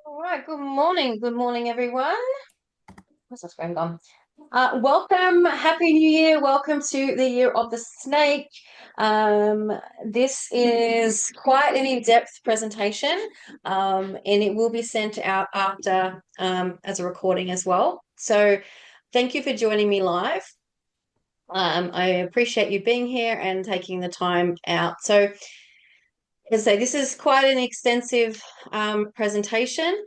All right, good morning. Good morning, everyone. Where's my screen gone? Welcome, Happy New Year. Welcome to the Year of the Snake. Um, this is quite an in-depth presentation, and it will be sent out after as a recording as well. So thank you for joining me live. I appreciate you being here and taking the time out. So, as I say, this is quite an extensive presentation.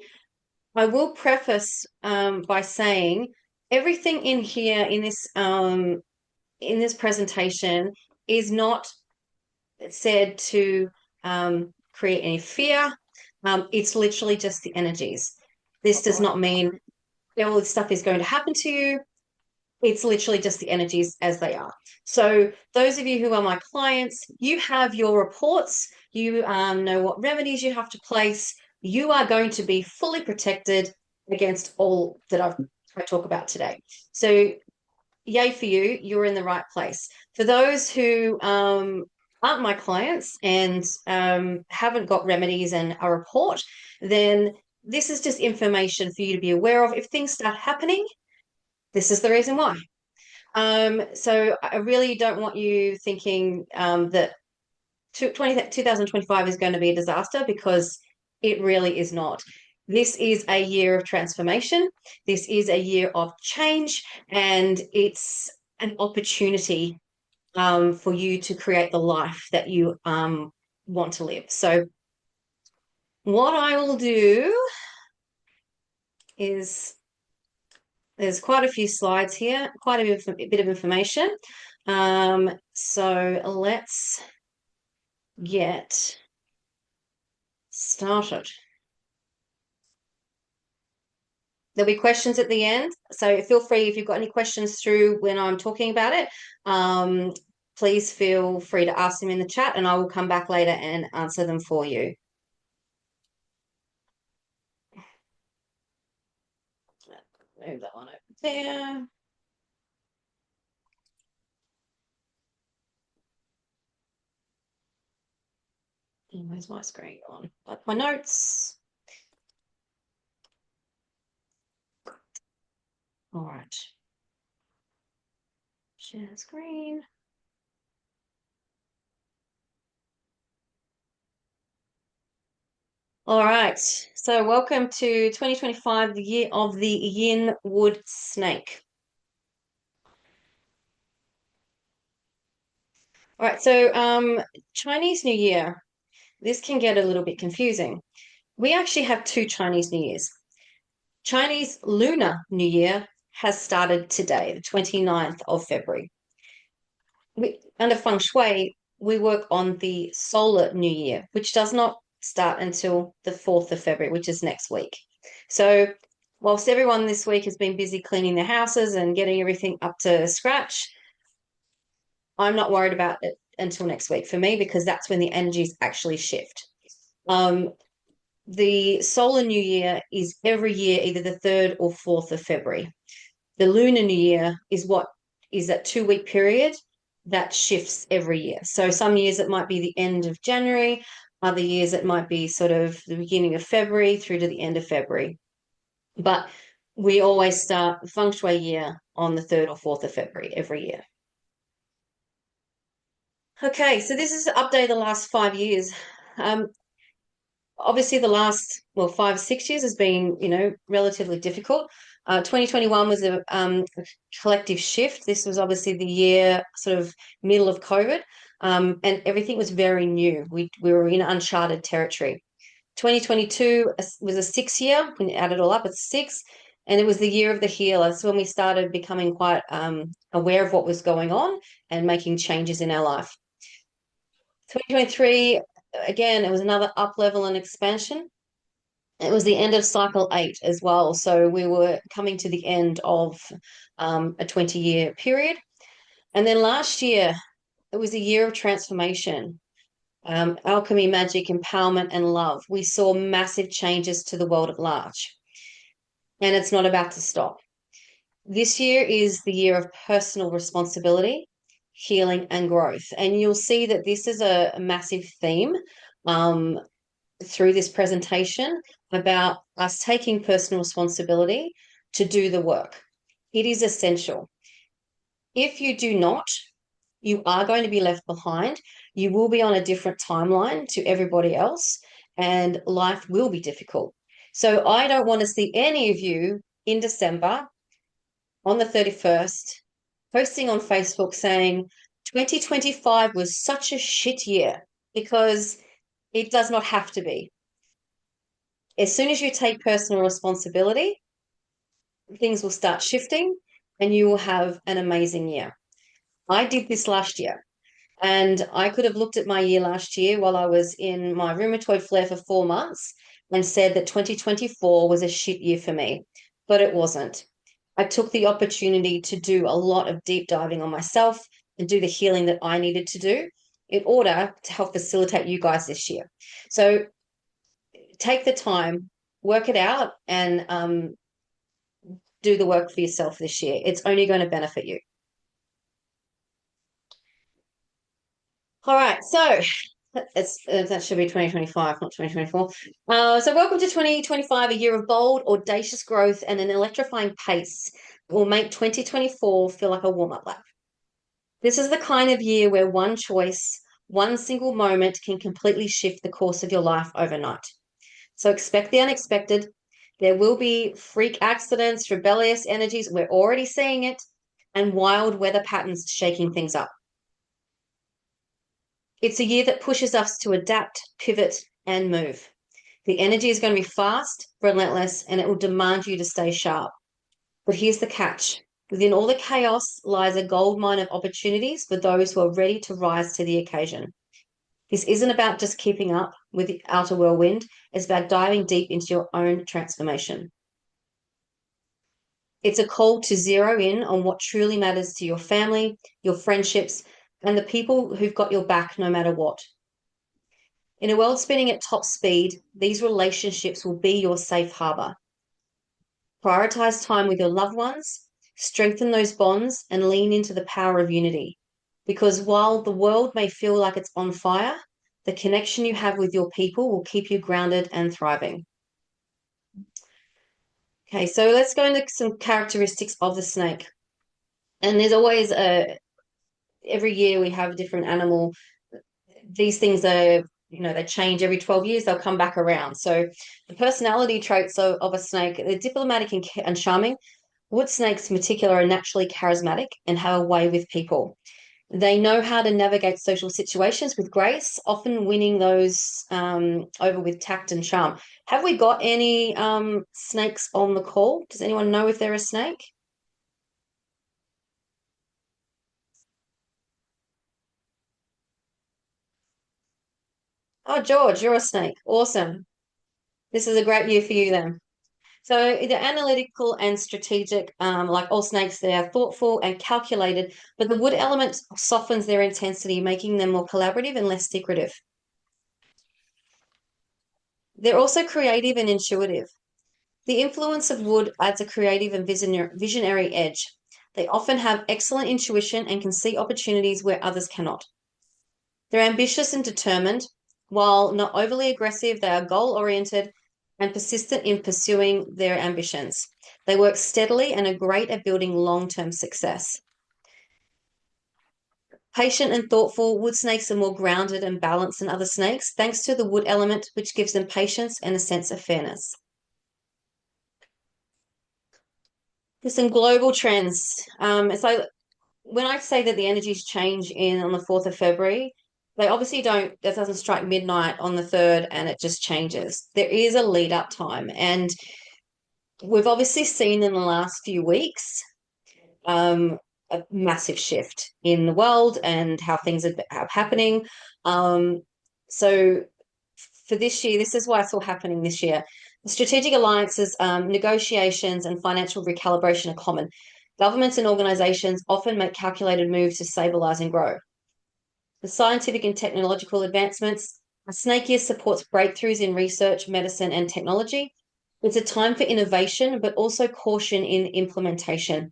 I will preface by saying everything in here in this presentation is not said to create any fear. It's literally just the energies. This does not mean all this stuff is going to happen to you. It's literally just the energies as they are. So those of you who are my clients, you have your reports. You know what remedies you have to place. You are going to be fully protected against all that I talk about today. So yay for you. You're in the right place. For those who aren't my clients and haven't got remedies and a report, then this is just information for you to be aware of. If things start happening, this is the reason why. So I really don't want you thinking that 2025 is going to be a disaster, because it really is not. This is a year of transformation. This is a year of change, and it's an opportunity for you to create the life that you want to live. So what I will do is there's quite a few slides here, quite a bit of information. So let's get started. There'll be questions at the end, so feel free if you've got any questions through when I'm talking about it. Please feel free to ask them in the chat, and I will come back later and answer them for you. Move that one over there. And where's my screen on? Like my notes. All right. Share screen. All right. So welcome to 2025, the year of the Yin Wood Snake. All right. So Chinese New Year. This can get a little bit confusing. We actually have two Chinese New Years. Chinese Lunar New Year has started today, the 29th of February. Under Feng Shui, we work on the Solar New Year, which does not start until the 4th of February, which is next week. So whilst everyone this week has been busy cleaning their houses and getting everything up to scratch, I'm not worried about it until next week for me, because that's when the energies actually shift. The solar new year is every year, either the 3rd or 4th of February. The lunar new year is what is that 2-week period that shifts every year. So some years it might be the end of January, other years it might be sort of the beginning of February through to the end of February. But we always start the feng shui year on the 3rd or 4th of February every year. Okay, so this is an update of the last 5 years. Obviously the last 5-6 years has been relatively difficult. 2021 was a collective shift. This was obviously the year sort of middle of COVID, and everything was very new. We were in uncharted territory. 2022 was a 6 year. When you add it all up, it's 6. And it was the year of the healer. That's when we started becoming quite aware of what was going on and making changes in our life. 2023, again, it was another up level and expansion. It was the end of cycle 8 as well. So we were coming to the end of a 20-year period. And then last year, it was a year of transformation. Alchemy, magic, empowerment, and love. We saw massive changes to the world at large. And it's not about to stop. This year is the year of personal responsibility, healing, and growth. And you'll see that this is a massive theme. through this presentation about us taking personal responsibility to do the work. It is essential. If you do not, you are going to be left behind. You will be on a different timeline to everybody else, and life will be difficult. So I don't want to see any of you in December on the 31st posting on Facebook saying 2025 was such a shit year, because it does not have to be. As soon as you take personal responsibility, things will start shifting and you will have an amazing year. I did this last year, and I could have looked at my year last year while I was in my rheumatoid flare for 4 months and said that 2024 was a shit year for me, but it wasn't. I took the opportunity to do a lot of deep diving on myself and do the healing that I needed to do in order to help facilitate you guys this year. So take the time, work it out, and do the work for yourself this year. It's only going to benefit you. All right, so that should be 2025, not 2024. So welcome to 2025, a year of bold, audacious growth and an electrifying pace that will make 2024 feel like a warm-up lap. This is the kind of year where one choice, one single moment can completely shift the course of your life overnight. So expect the unexpected. There will be freak accidents, rebellious energies, we're already seeing it, and wild weather patterns shaking things up. It's a year that pushes us to adapt, pivot, and move. The energy is going to be fast, relentless, and it will demand you to stay sharp. But here's the catch. Within all the chaos lies a goldmine of opportunities for those who are ready to rise to the occasion. This isn't about just keeping up with the outer whirlwind. It's about diving deep into your own transformation. It's a call to zero in on what truly matters to your family, your friendships, and the people who've got your back no matter what. In a world spinning at top speed, these relationships will be your safe harbor. Prioritize time with your loved ones, strengthen those bonds, and lean into the power of unity. Because while the world may feel like it's on fire, the connection you have with your people will keep you grounded and thriving. Okay, so let's go into some characteristics of the snake. And there's always every year we have a different animal. These things are, they change every 12 years, they'll come back around. So the personality traits of a snake, they're diplomatic and charming. Wood snakes in particular are naturally charismatic and have a way with people. They know how to navigate social situations with grace, often winning those over with tact and charm. Have we got any snakes on the call? Does anyone know if they're a snake? Oh, George, you're a snake. Awesome. This is a great year for you then. So they're analytical and strategic, like all snakes. They are thoughtful and calculated, but the wood element softens their intensity, making them more collaborative and less secretive. They're also creative and intuitive. The influence of wood adds a creative and visionary edge. They often have excellent intuition and can see opportunities where others cannot. They're ambitious and determined. While not overly aggressive, they are goal-oriented and persistent in pursuing their ambitions. They work steadily and are great at building long-term success. Patient and thoughtful, wood snakes are more grounded and balanced than other snakes, thanks to the wood element, which gives them patience and a sense of fairness. There's some global trends. So when I say that the energies change on the 4th of February, they obviously don't, that doesn't strike midnight on the 3rd and it just changes. There is a lead up time. And we've obviously seen in the last few weeks a massive shift in the world and how things are happening. So for this year, this is why it's all happening this year. The strategic alliances, negotiations, and financial recalibration are common. Governments and organizations often make calculated moves to stabilize and grow. The scientific and technological advancements, a snake year supports breakthroughs in research, medicine, and technology. It's a time for innovation, but also caution in implementation.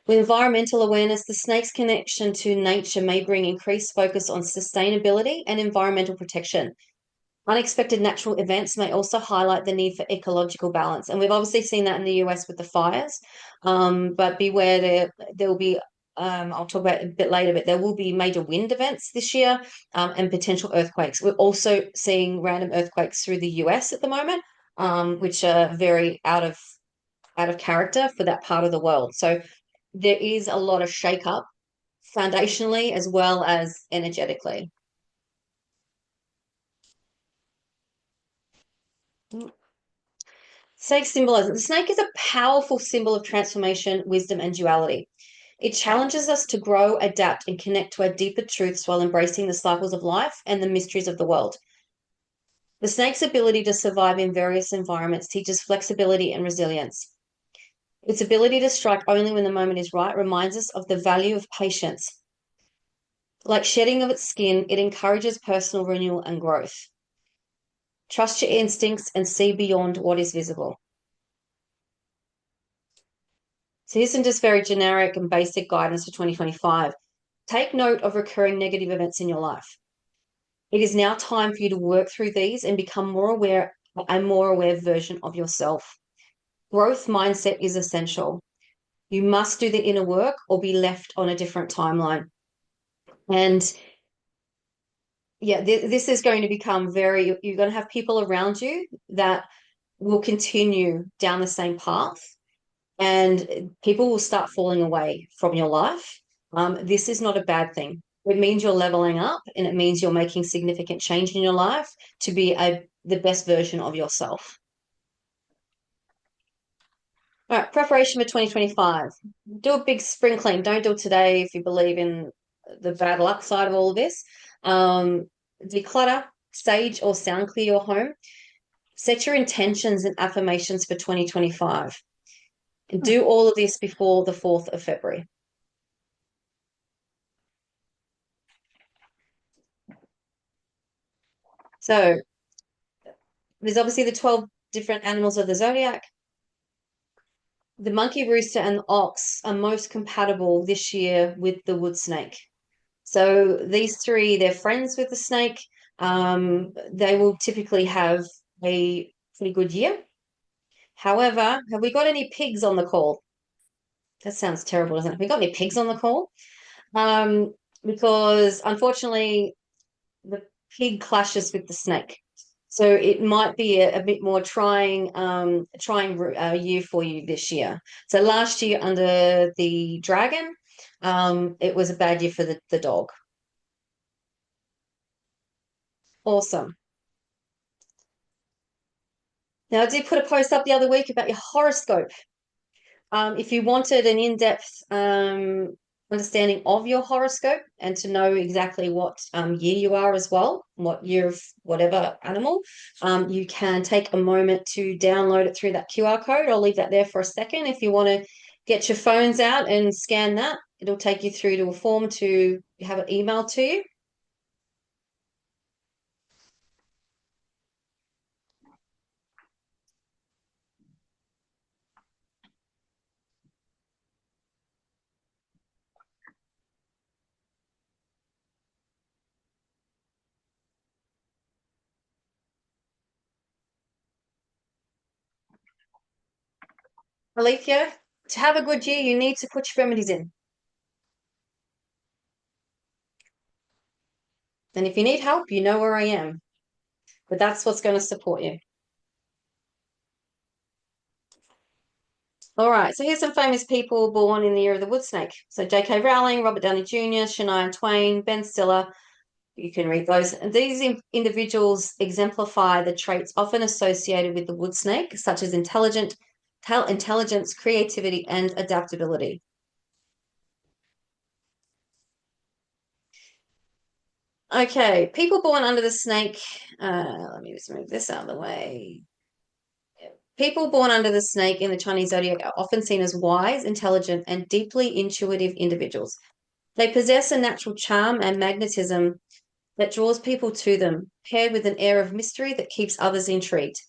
With environmental awareness, the snake's connection to nature may bring increased focus on sustainability and environmental protection. Unexpected natural events may also highlight the need for ecological balance. And we've obviously seen that in the US with the fires. But beware, there will be, I'll talk about it a bit later, but there will be major wind events this year, and potential earthquakes. We're also seeing random earthquakes through the US at the moment, which are very out of character for that part of the world. So there is a lot of shake-up foundationally as well as energetically. Snake symbolism. The snake is a powerful symbol of transformation, wisdom, and duality. It challenges us to grow, adapt, and connect to our deeper truths while embracing the cycles of life and the mysteries of the world. The snake's ability to survive in various environments teaches flexibility and resilience. Its ability to strike only when the moment is right reminds us of the value of patience. Like shedding of its skin, it encourages personal renewal and growth. Trust your instincts and see beyond what is visible. So here's some just very generic and basic guidance for 2025. Take note of recurring negative events in your life. It is now time for you to work through these and become a more aware version of yourself. Growth mindset is essential. You must do the inner work or be left on a different timeline. And yeah, this is going to become you're going to have people around you that will continue down the same path, and people will start falling away from your life. This is not a bad thing. It means you're leveling up, and it means you're making significant change in your life to be the best version of yourself. All right, preparation for 2025. Do a big spring clean. Don't do it today if you believe in the bad luck side of all of this. Declutter, sage or sound clear your home. Set your intentions and affirmations for 2025. And do all of this before the 4th of February. So there's obviously the 12 different animals of the zodiac. The monkey, rooster, and the ox are most compatible this year with the wood snake. So these three, they're friends with the snake. They will typically have a pretty good year. However, have we got any pigs on the call? That sounds terrible, doesn't it? Have we got any pigs on the call? Because unfortunately, the pig clashes with the snake. So it might be a bit more trying year for you this year. So last year under the dragon, it was a bad year for the dog. Awesome. Now, I did put a post up the other week about your horoscope. If you wanted an in-depth understanding of your horoscope and to know exactly what year you are as well, what year of whatever animal, you can take a moment to download it through that QR code. I'll leave that there for a second. If you want to get your phones out and scan that, it'll take you through to a form to have it emailed to you. Alethea, to have a good year, you need to put your remedies in. And if you need help, you know where I am. But that's what's going to support you. All right, so here's some famous people born in the year of the wood snake. So J.K. Rowling, Robert Downey Jr., Shania Twain, Ben Stiller. You can read those. And these individuals exemplify the traits often associated with the wood snake, such as intelligence, creativity, and adaptability. Okay, people born under the snake. Let me just move this out of the way. People born under the snake in the Chinese zodiac are often seen as wise, intelligent, and deeply intuitive individuals. They possess a natural charm and magnetism that draws people to them, paired with an air of mystery that keeps others intrigued.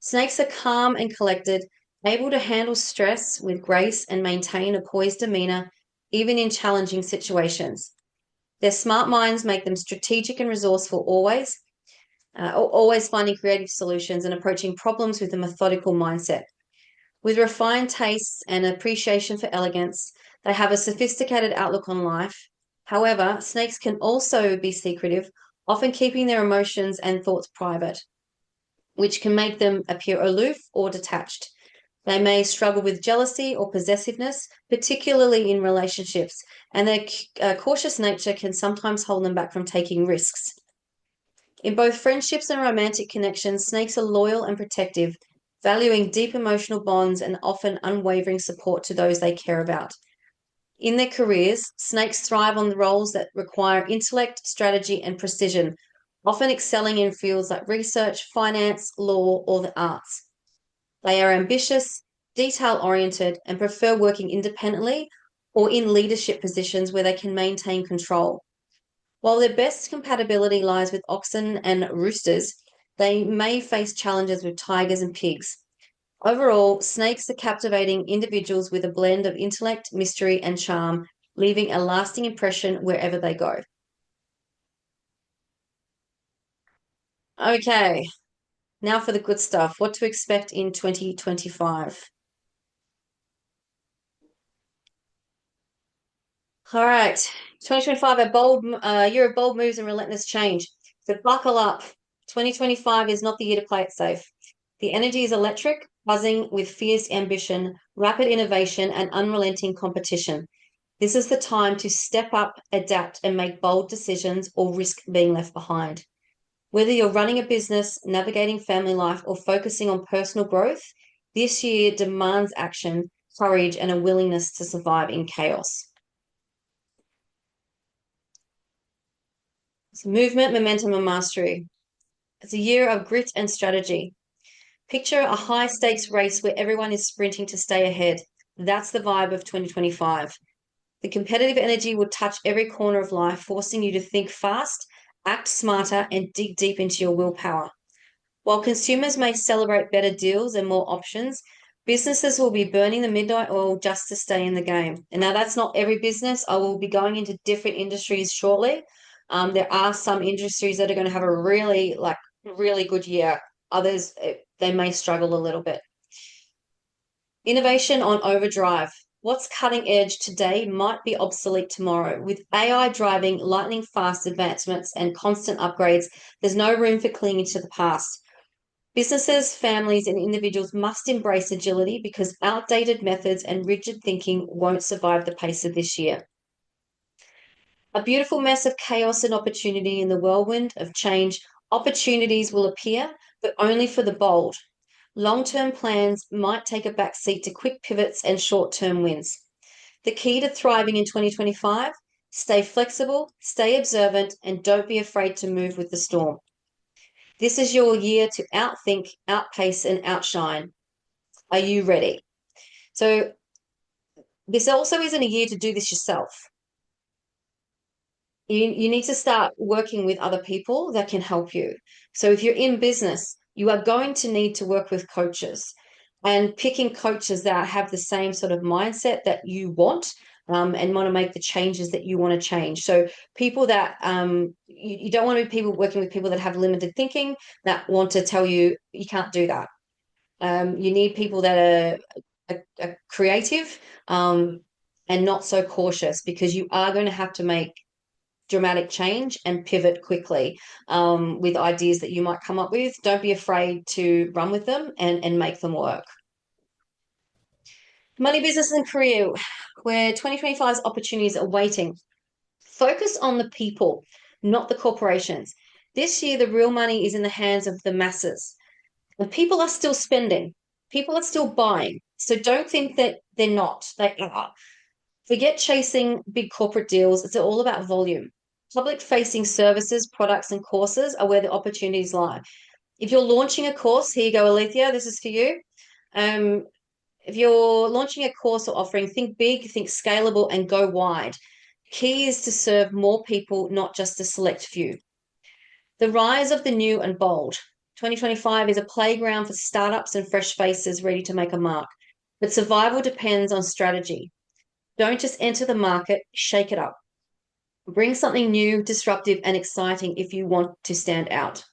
Snakes are calm and collected, able to handle stress with grace and maintain a poised demeanor, even in challenging situations. Their smart minds make them strategic and resourceful always. always finding creative solutions and approaching problems with a methodical mindset. With refined tastes and appreciation for elegance, they have a sophisticated outlook on life. However, snakes can also be secretive, often keeping their emotions and thoughts private, which can make them appear aloof or detached. They may struggle with jealousy or possessiveness, particularly in relationships, and their cautious nature can sometimes hold them back from taking risks. In both friendships and romantic connections, snakes are loyal and protective, valuing deep emotional bonds and often unwavering support to those they care about. In their careers, snakes thrive on the roles that require intellect, strategy, and precision, often excelling in fields like research, finance, law, or the arts. They are ambitious, detail oriented, and prefer working independently or in leadership positions where they can maintain control. While their best compatibility lies with oxen and roosters, they may face challenges with tigers and pigs. Overall, snakes are captivating individuals with a blend of intellect, mystery, and charm, leaving a lasting impression wherever they go. Okay, now for the good stuff. What to expect in 2025. All right, 2025, a bold year of bold moves and relentless change. So buckle up. 2025 is not the year to play it safe. The energy is electric, buzzing with fierce ambition, rapid innovation, and unrelenting competition. This is the time to step up, adapt, and make bold decisions or risk being left behind. Whether you're running a business, navigating family life, or focusing on personal growth, this year demands action, courage, and a willingness to survive in chaos. It's movement, momentum, and mastery. It's a year of grit and strategy. Picture a high stakes race where everyone is sprinting to stay ahead. That's the vibe of 2025. The competitive energy will touch every corner of life, forcing you to think fast, act smarter, and dig deep into your willpower. While consumers may celebrate better deals and more options, businesses will be burning the midnight oil just to stay in the game. And now that's not every business. I will be going into different industries shortly. There are some industries that are going to have a really good year. Others, they may struggle a little bit. Innovation on overdrive. What's cutting edge today might be obsolete tomorrow. With AI driving lightning fast advancements and constant upgrades, there's no room for clinging to the past. Businesses, families, and individuals must embrace agility because outdated methods and rigid thinking won't survive the pace of this year. A beautiful mess of chaos and opportunity in the whirlwind of change. Opportunities will appear, but only for the bold. Long-term plans might take a backseat to quick pivots and short-term wins. The key to thriving in 2025, stay flexible, stay observant, and don't be afraid to move with the storm. This is your year to outthink, outpace, and outshine. Are you ready? So this also isn't a year to do this yourself. You need to start working with other people that can help you. So if you're in business, you are going to need to work with coaches and picking coaches that have the same sort of mindset that you want, and want to make the changes that you want to change. So people that you don't want to be people working with people that have limited thinking that want to tell you you can't do that. You need people that are creative, and not so cautious, because you are going to have to make dramatic change and pivot quickly, with ideas that you might come up with. Don't be afraid to run with them and make them work. Money, business, and career, where 2025's opportunities are waiting. Focus on the people, not the corporations. This year, the real money is in the hands of the masses. And people are still spending, people are still buying. So don't think that they're not. They are. Forget chasing big corporate deals. It's all about volume. Public facing services, products, and courses are where the opportunities lie. If you're launching a course, here you go, Alethea, this is for you. Um, if you're launching a course or offering, think big, think scalable, and go wide. Key is to serve more people, not just a select few. The rise of the new and bold. 2025 is a playground for startups and fresh faces ready to make a mark. But survival depends on strategy. Don't just enter the market, shake it up. Bring something new, disruptive, and exciting if you want to stand out.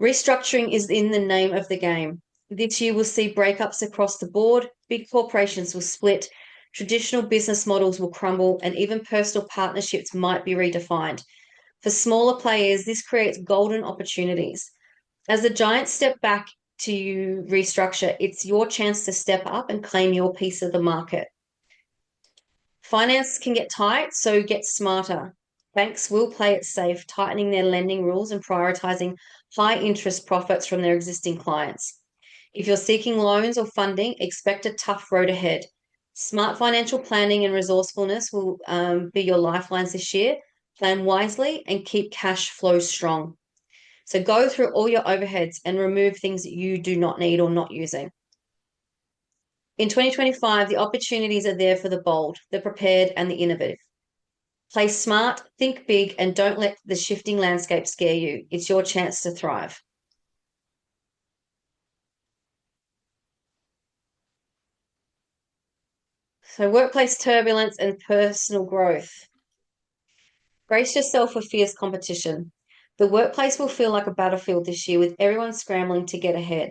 Restructuring is in the name of the game. This year we'll see breakups across the board, big corporations will split, traditional business models will crumble, and even personal partnerships might be redefined. For smaller players, this creates golden opportunities. As the giants step back to restructure, it's your chance to step up and claim your piece of the market. Finance can get tight, so get smarter. Banks will play it safe, tightening their lending rules and prioritizing high interest profits from their existing clients. If you're seeking loans or funding, expect a tough road ahead. Smart financial planning and resourcefulness will be your lifelines this year. Plan wisely and keep cash flow strong. So go through all your overheads and remove things that you do not need or not using. In 2025, the opportunities are there for the bold, the prepared, and the innovative. Play smart, think big, and don't let the shifting landscape scare you. It's your chance to thrive. So, workplace turbulence and personal growth. Brace yourself for fierce competition. The workplace will feel like a battlefield this year with everyone scrambling to get ahead.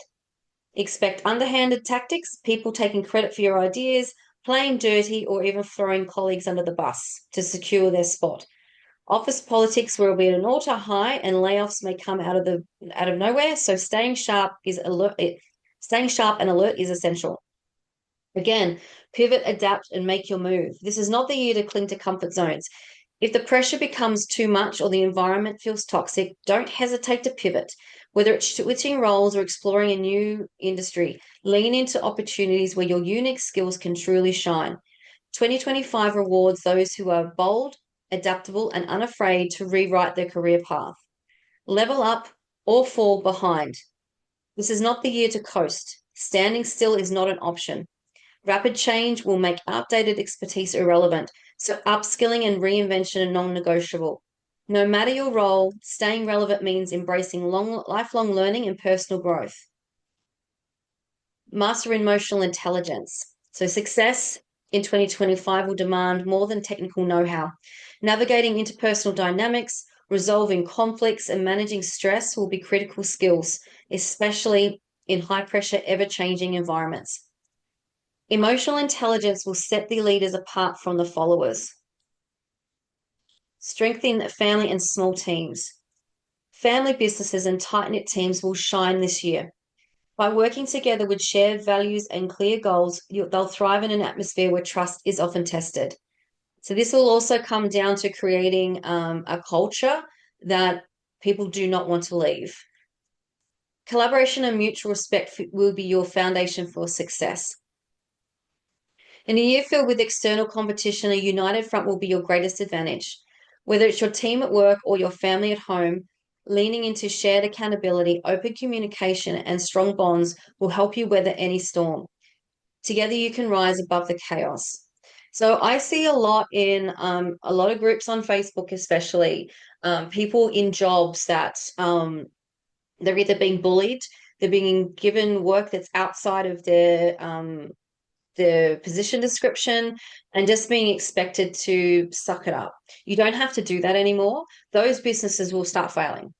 Expect underhanded tactics, people taking credit for your ideas, playing dirty, or even throwing colleagues under the bus to secure their spot. Office politics will be at an all-time high, and layoffs may come out of nowhere. So staying sharp and alert is essential. Again, pivot, adapt, and make your move. This is not the year to cling to comfort zones. If the pressure becomes too much or the environment feels toxic, don't hesitate to pivot. Whether it's switching roles or exploring a new industry, lean into opportunities where your unique skills can truly shine. 2025 rewards those who are bold, adaptable, and unafraid to rewrite their career path. Level up or fall behind. This is not the year to coast. Standing still is not an option. Rapid change will make outdated expertise irrelevant, so upskilling and reinvention are non-negotiable. No matter your role, staying relevant means embracing lifelong learning and personal growth. Master emotional intelligence. So success in 2025 will demand more than technical know-how. Navigating interpersonal dynamics, resolving conflicts, and managing stress will be critical skills, especially in high-pressure, ever-changing environments. Emotional intelligence will set the leaders apart from the followers. Strengthen family and small teams. Family businesses and tight-knit teams will shine this year. By working together with shared values and clear goals, they'll thrive in an atmosphere where trust is often tested. So this will also come down to creating a culture that people do not want to leave. Collaboration and mutual respect will be your foundation for success. In a year filled with external competition, a united front will be your greatest advantage. Whether it's your team at work or your family at home, leaning into shared accountability, open communication, and strong bonds will help you weather any storm. Together, you can rise above the chaos. So I see a lot in a lot of groups on Facebook, especially people in jobs that they're either being bullied, they're being given work that's outside of their position description and just being expected to suck it up. You don't have to do that anymore. Those businesses will start failing.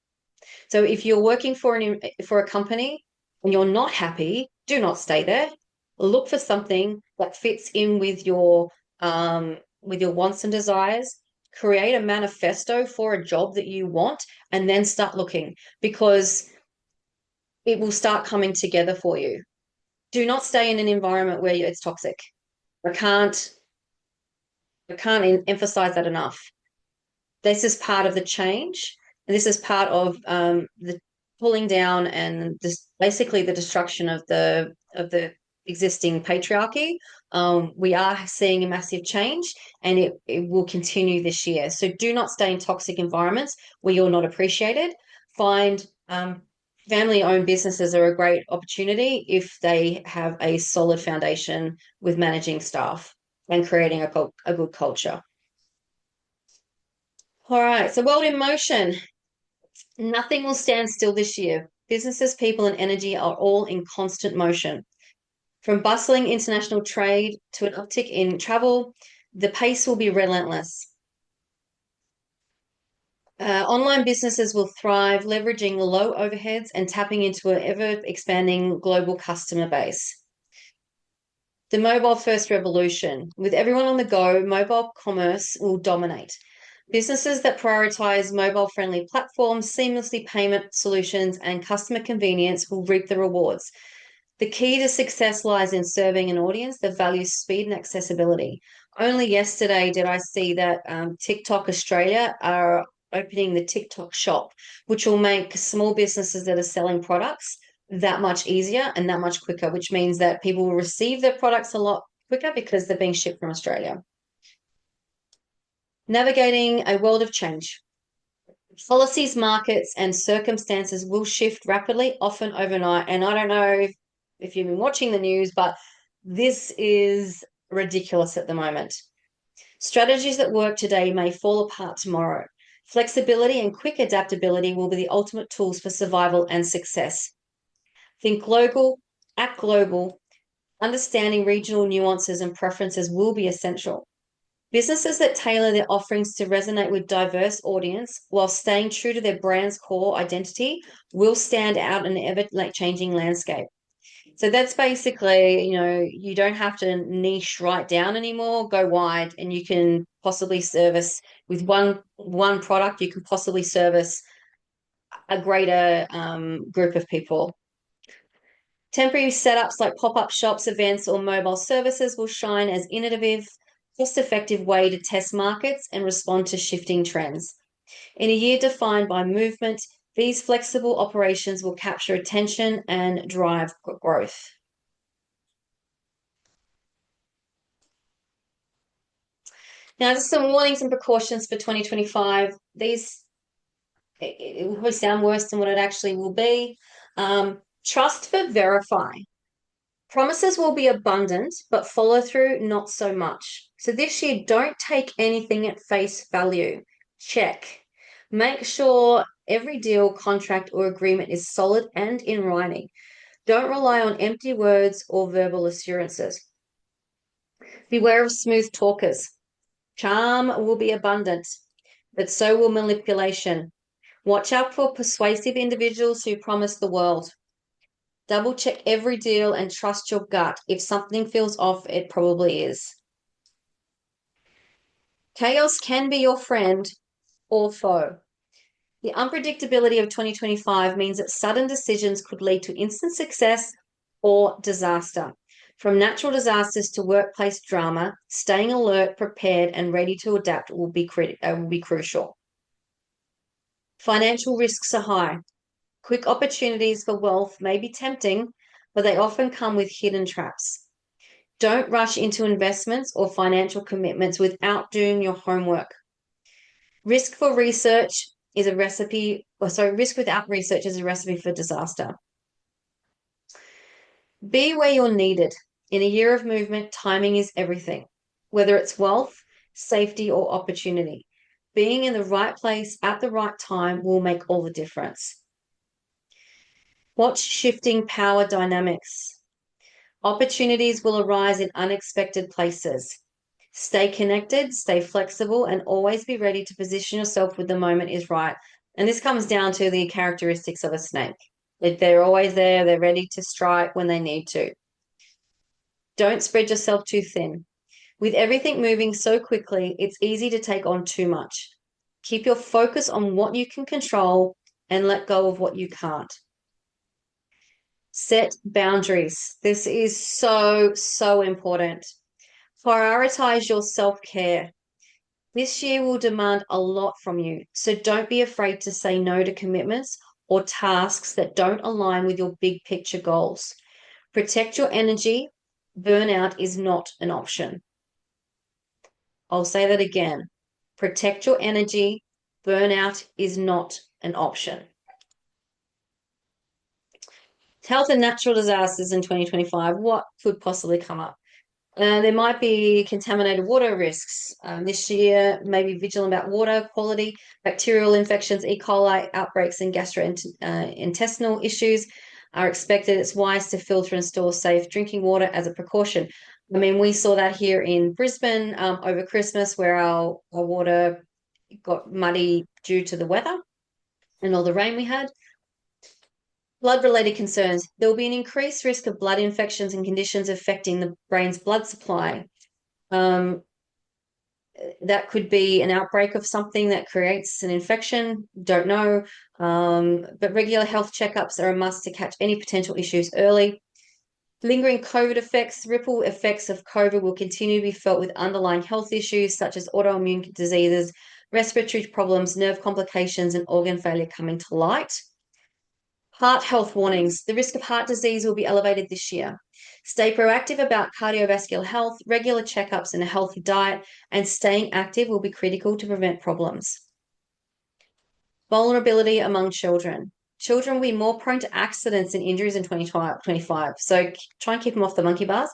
So if you're working for a company and you're not happy, do not stay there. Look for something that fits in with your wants and desires. Create a manifesto for a job that you want, and then start looking, because it will start coming together for you. Do not stay in an environment where it's toxic. I can't emphasize that enough. This is part of the change. And this is part of the pulling down and this basically the destruction of the existing patriarchy. We are seeing a massive change, and it will continue this year. So do not stay in toxic environments where you're not appreciated. Find family-owned businesses are a great opportunity if they have a solid foundation with managing staff and creating a good culture. All right, so world in motion. Nothing will stand still this year. Businesses, people, and energy are all in constant motion. From bustling international trade to an uptick in travel, the pace will be relentless. Online businesses will thrive, leveraging low overheads and tapping into an ever-expanding global customer base. The mobile first revolution. With everyone on the go, mobile commerce will dominate. Businesses that prioritize mobile friendly platforms, seamlessly payment solutions, and customer convenience will reap the rewards. The key to success lies in serving an audience that values speed and accessibility. Only yesterday did I see that TikTok Australia are opening the TikTok shop, which will make small businesses that are selling products that much easier and that much quicker, which means that people will receive their products a lot quicker because they're being shipped from Australia. Navigating a world of change. Policies, markets, and circumstances will shift rapidly, often overnight. And I don't know if you've been watching the news, but this is ridiculous at the moment. Strategies that work today may fall apart tomorrow. Flexibility and quick adaptability will be the ultimate tools for survival and success. Think global, act global. Understanding regional nuances and preferences will be essential. Businesses that tailor their offerings to resonate with diverse audience while staying true to their brand's core identity will stand out in an ever-changing landscape. So that's basically, you don't have to niche right down anymore, go wide, and you can possibly service with one product, you can possibly service a greater group of people. Temporary setups like pop-up shops, events, or mobile services will shine as innovative, cost-effective way to test markets and respond to shifting trends. In a year defined by movement, these flexible operations will capture attention and drive growth. Now, just some warnings and precautions for 2025. These, it will sound worse than what it actually will be. Trust but verify. Promises will be abundant, but follow through not so much. So this year, don't take anything at face value. Check. Make sure every deal, contract, or agreement is solid and in writing. Don't rely on empty words or verbal assurances. Beware of smooth talkers. Charm will be abundant, but so will manipulation. Watch out for persuasive individuals who promise the world. Double check every deal and trust your gut. If something feels off, it probably is. Chaos can be your friend or foe. The unpredictability of 2025 means that sudden decisions could lead to instant success or disaster. From natural disasters to workplace drama, staying alert, prepared, and ready to adapt will be crucial. Financial risks are high. Quick opportunities for wealth may be tempting, but they often come with hidden traps. Don't rush into investments or financial commitments without doing your homework. Risk without research is a recipe for disaster. Be where you're needed. In a year of movement, timing is everything, whether it's wealth, safety, or opportunity. Being in the right place at the right time will make all the difference. Watch shifting power dynamics. Opportunities will arise in unexpected places. Stay connected, stay flexible, and always be ready to position yourself when the moment is right. And this comes down to the characteristics of a snake. They're always there, they're ready to strike when they need to. Don't spread yourself too thin. With everything moving so quickly, it's easy to take on too much. Keep your focus on what you can control and let go of what you can't. Set boundaries. This is so, so important. Prioritize your self-care. This year will demand a lot from you, so don't be afraid to say no to commitments or tasks that don't align with your big picture goals. Protect your energy. Burnout is not an option. I'll say that again. Protect your energy. Burnout is not an option. Health and natural disasters in 2025. What could possibly come up? There might be contaminated water risks this year, maybe vigilant about water quality, bacterial infections, E. coli outbreaks, and gastrointestinal issues are expected. It's wise to filter and store safe drinking water as a precaution. I mean, we saw that here in Brisbane over Christmas, where our water got muddy due to the weather and all the rain we had. Blood-related concerns. There will be an increased risk of blood infections and conditions affecting the brain's blood supply. That could be an outbreak of something that creates an infection. Don't know. But regular health checkups are a must to catch any potential issues early. Lingering COVID effects, ripple effects of COVID will continue to be felt with underlying health issues such as autoimmune diseases, respiratory problems, nerve complications, and organ failure coming to light. Heart health warnings. The risk of heart disease will be elevated this year. Stay proactive about cardiovascular health, regular checkups, and a healthy diet, and staying active will be critical to prevent problems. Vulnerability among children. Children will be more prone to accidents and injuries in 2025, so try and keep them off the monkey bars.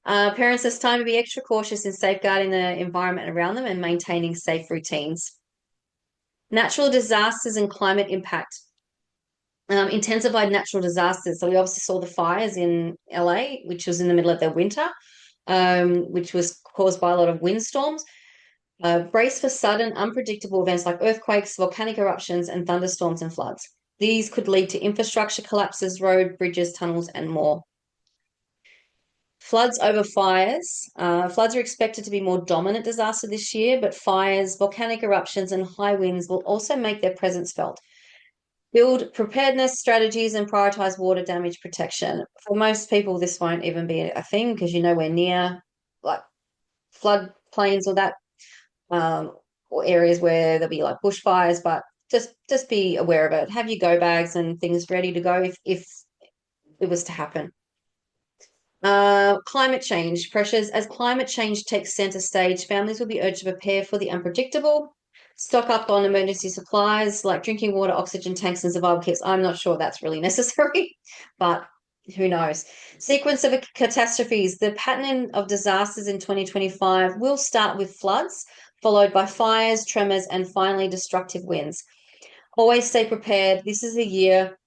Parents, it's time to be extra cautious in safeguarding the environment around them and maintaining safe routines. Natural disasters and climate impact. Intensified natural disasters. So we obviously saw the fires in LA, which was in the middle of their winter, which was caused by a lot of windstorms. Brace for sudden, unpredictable events like earthquakes, volcanic eruptions, and thunderstorms and floods. These could lead to infrastructure collapses, road, bridges, tunnels, and more. Floods over fires. Floods are expected to be more dominant disaster this year, but fires, volcanic eruptions, and high winds will also make their presence felt. Build preparedness strategies and prioritize water damage protection. For most people, this won't even be a thing because you know we're near like flood plains or that, or areas where there'll be like bushfires, but just be aware of it. Have your go bags and things ready to go if it was to happen. Climate change pressures. As climate change takes center stage, families will be urged to prepare for the unpredictable. Stock up on emergency supplies like drinking water, oxygen tanks, and survival kits. I'm not sure that's really necessary, but who knows? Sequence of catastrophes. The pattern of disasters in 2025 will start with floods, followed by fires, tremors, and finally destructive winds. Always stay prepared. This is a year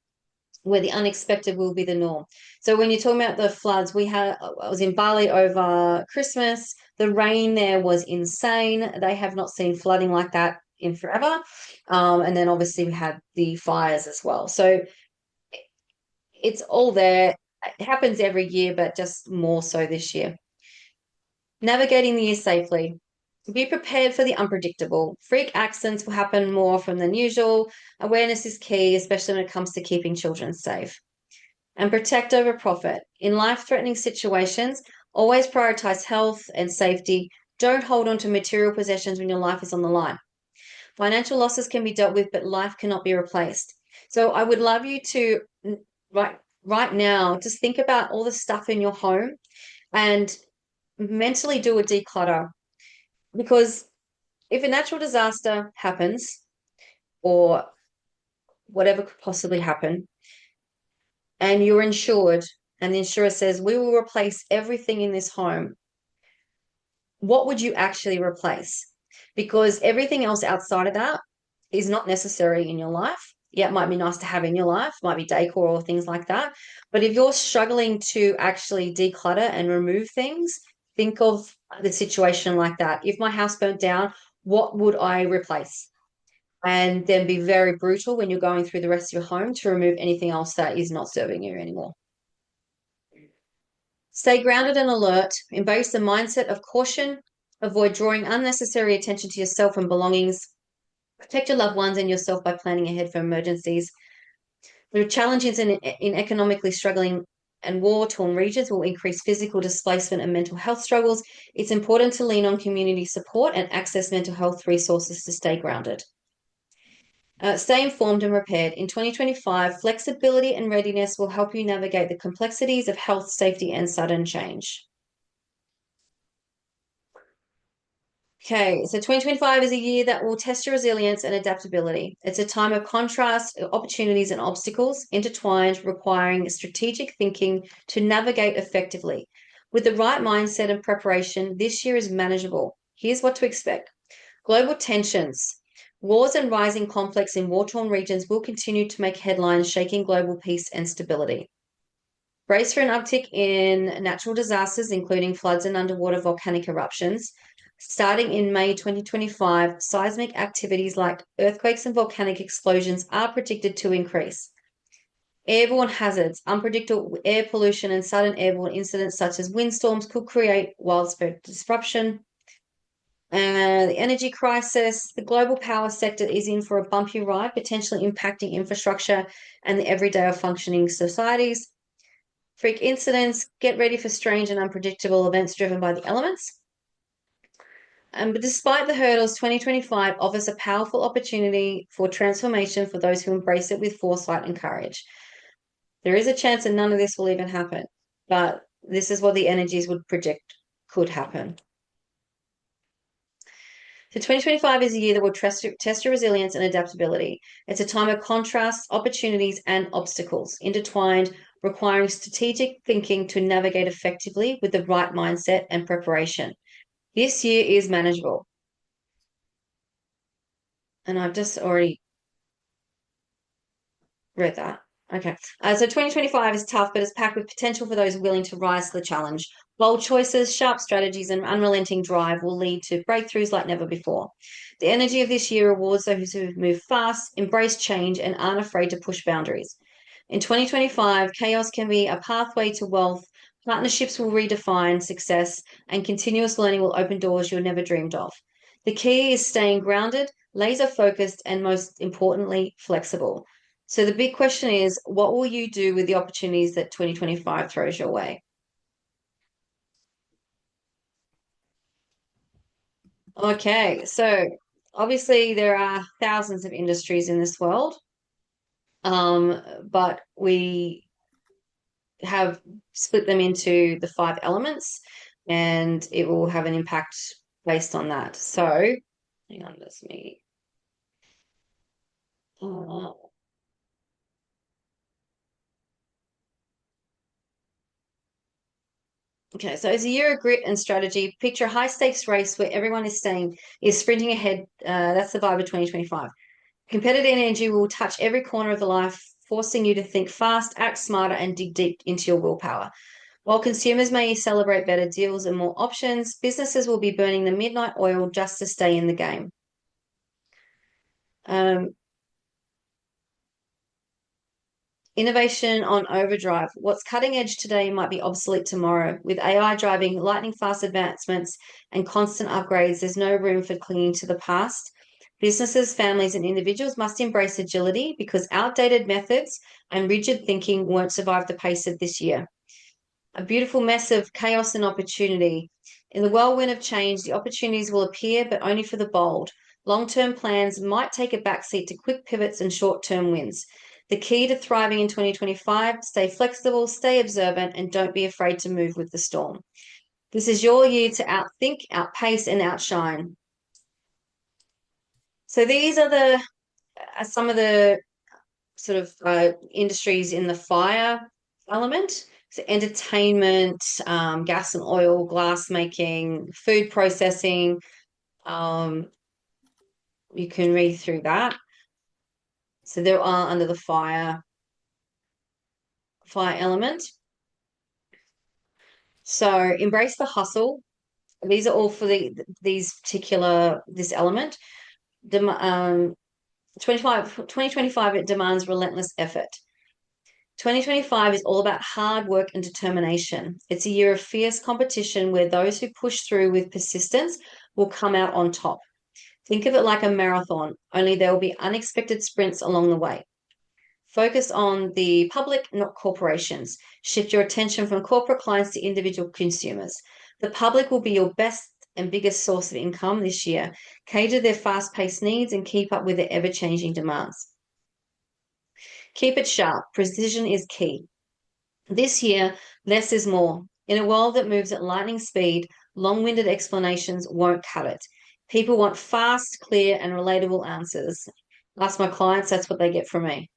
where the unexpected will be the norm. So when you're talking about the floods, I was in Bali over Christmas. The rain there was insane. They have not seen flooding like that in forever. And then obviously we had the fires as well. So it's all there. It happens every year, but just more so this year. Navigating the year safely. Be prepared for the unpredictable. Freak accidents will happen more often than usual. Awareness is key, especially when it comes to keeping children safe. And protect over profit. In life-threatening situations, always prioritize health and safety. Don't hold on to material possessions when your life is on the line. Financial losses can be dealt with, but life cannot be replaced. So I would love you to, right now, just think about all the stuff in your home and mentally do a declutter. Because if a natural disaster happens or whatever could possibly happen, and you're insured, and the insurer says, we will replace everything in this home, what would you actually replace? Because everything else outside of that is not necessary in your life. Yeah, it might be nice to have in your life, might be decor or things like that. But if you're struggling to actually declutter and remove things, think of the situation like that. If my house burnt down, what would I replace? And then be very brutal when you're going through the rest of your home to remove anything else that is not serving you anymore. Stay grounded and alert. Embrace the mindset of caution. Avoid drawing unnecessary attention to yourself and belongings. Protect your loved ones and yourself by planning ahead for emergencies. The challenges in economically struggling and war-torn regions will increase physical displacement and mental health struggles. It's important to lean on community support and access mental health resources to stay grounded. Stay informed and prepared. In 2025, flexibility and readiness will help you navigate the complexities of health, safety, and sudden change. Okay, so 2025 is a year that will test your resilience and adaptability. It's a time of contrast, opportunities, and obstacles intertwined, requiring strategic thinking to navigate effectively. With the right mindset and preparation, this year is manageable. Here's what to expect. Global tensions. Wars and rising conflicts in war-torn regions will continue to make headlines, shaking global peace and stability. Brace for an uptick in natural disasters, including floods and underwater volcanic eruptions. Starting in May 2025, seismic activities like earthquakes and volcanic explosions are predicted to increase. Airborne hazards, unpredictable air pollution, and sudden airborne incidents such as windstorms could create widespread disruption. The energy crisis, the global power sector is in for a bumpy ride, potentially impacting infrastructure and the everyday of functioning societies. Freak incidents, get ready for strange and unpredictable events driven by the elements. But despite the hurdles, 2025 offers a powerful opportunity for transformation for those who embrace it with foresight and courage. There is a chance that none of this will even happen, but this is what the energies would predict could happen. So 2025 is a year that will test your resilience and adaptability. It's a time of contrasts, opportunities, and obstacles intertwined, requiring strategic thinking to navigate effectively with the right mindset and preparation. This year is manageable. And I've just already read that. Okay. So 2025 is tough, but it's packed with potential for those willing to rise to the challenge. Bold choices, sharp strategies, and unrelenting drive will lead to breakthroughs like never before. The energy of this year rewards those who move fast, embrace change, and aren't afraid to push boundaries. In 2025, chaos can be a pathway to wealth, partnerships will redefine success, and continuous learning will open doors you've never dreamed of. The key is staying grounded, laser focused, and most importantly, flexible. So the big question is, what will you do with the opportunities that 2025 throws your way? Okay, so obviously there are thousands of industries in this world, but we have split them into the five elements, and it will have an impact based on that. So, hang on, that's me. Uh, Okay, so it's a year of grit and strategy. Picture a high stakes race where everyone is sprinting ahead. That's the vibe of 2025. Competitive energy will touch every corner of the life, forcing you to think fast, act smarter, and dig deep into your willpower. While consumers may celebrate better deals and more options, businesses will be burning the midnight oil just to stay in the game. Um, Innovation on overdrive. What's cutting edge today might be obsolete tomorrow. With AI driving lightning fast advancements and constant upgrades, there's no room for clinging to the past. Businesses, families, and individuals must embrace agility because outdated methods and rigid thinking won't survive the pace of this year. A beautiful mess of chaos and opportunity. In the whirlwind of change, the opportunities will appear, but only for the bold. Long-term plans might take a backseat to quick pivots and short-term wins. The key to thriving in 2025, stay flexible, stay observant, and don't be afraid to move with the storm. This is your year to outthink, outpace, and outshine. So these are some of the sort of industries in the fire element. So entertainment, gas and oil, glass making, food processing. Um, you can read through that. So there are under the fire element. So embrace the hustle. These are all for this element. 2025, it demands relentless effort. 2025 is all about hard work and determination. It's a year of fierce competition where those who push through with persistence will come out on top. Think of it like a marathon, only there will be unexpected sprints along the way. Focus on the public, not corporations. Shift your attention from corporate clients to individual consumers. The public will be your best and biggest source of income this year. Cater their fast paced needs and keep up with their ever changing demands. Keep it sharp. Precision is key. This year, less is more. In a world that moves at lightning speed, long winded explanations won't cut it. People want fast, clear, and relatable answers. Ask my clients, that's what they get from me.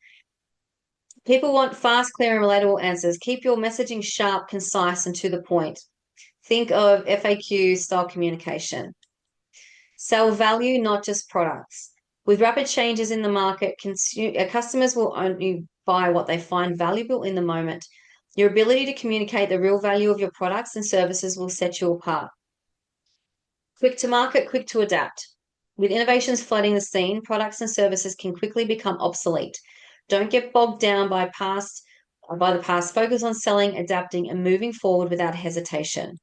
People want fast, clear, and relatable answers. Keep your messaging sharp, concise, and to the point. Think of FAQ style communication. Sell value, not just products. With rapid changes in the market, customers will only buy what they find valuable in the moment. Your ability to communicate the real value of your products and services will set you apart. Quick to market, quick to adapt. With innovations flooding the scene, products and services can quickly become obsolete. Don't get bogged down by the past. Focus on selling, adapting, and moving forward without hesitation.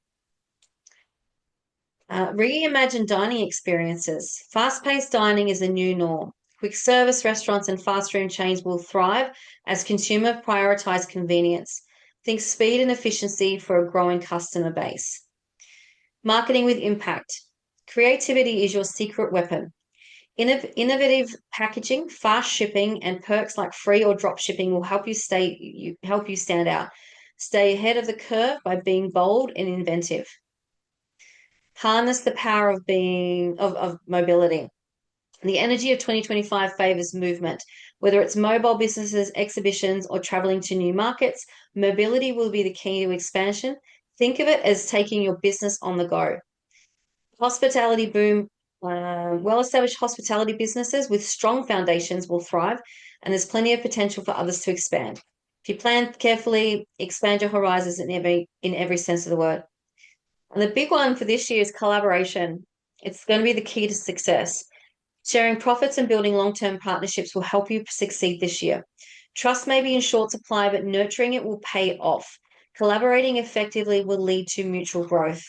Reimagine dining experiences. Fast-paced dining is the new norm. Quick service restaurants and fast food chains will thrive as consumers prioritize convenience. Think speed and efficiency for a growing customer base. Marketing with impact. Creativity is your secret weapon. Innovative packaging, fast shipping, and perks like free or drop shipping will help you stand out. Stay ahead of the curve by being bold and inventive. Harness the power of mobility. The energy of 2025 favors movement. Whether it's mobile businesses, exhibitions, or traveling to new markets, mobility will be the key to expansion. Think of it as taking your business on the go. Hospitality boom. Well-established hospitality businesses with strong foundations will thrive, and there's plenty of potential for others to expand. If you plan carefully, expand your horizons in every sense of the word. And the big one for this year is collaboration. It's going to be the key to success. Sharing profits and building long-term partnerships will help you succeed this year. Trust may be in short supply, but nurturing it will pay off. Collaborating effectively will lead to mutual growth.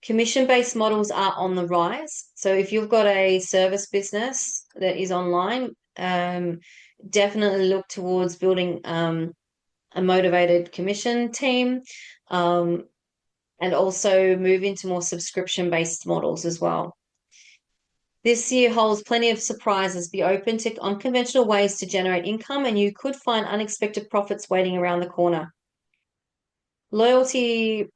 Commission-based models are on the rise. So if you've got a service business that is online, definitely look towards building a motivated commission team, and also move into more subscription-based models as well. This year holds plenty of surprises. Be open to unconventional ways to generate income, and you could find unexpected profits waiting around the corner. Loyalty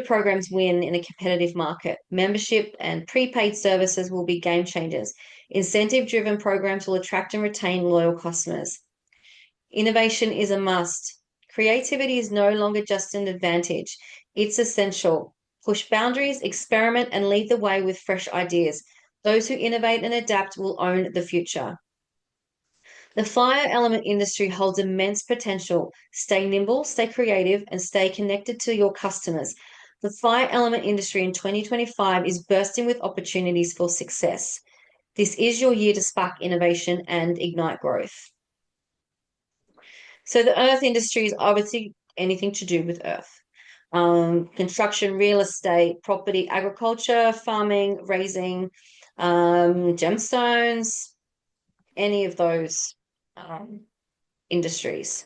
programs win in a competitive market. Membership and prepaid services will be game changers. Incentive-driven programs will attract and retain loyal customers. Innovation is a must. Creativity is no longer just an advantage. It's essential. Push boundaries, experiment, and lead the way with fresh ideas. Those who innovate and adapt will own the future. The fire element industry holds immense potential. Stay nimble, stay creative, and stay connected to your customers. The fire element industry in 2025 is bursting with opportunities for success. This is your year to spark innovation and ignite growth. So the earth industry is obviously anything to do with earth. Construction, real estate, property, agriculture, farming, raising, gemstones, any of those industries.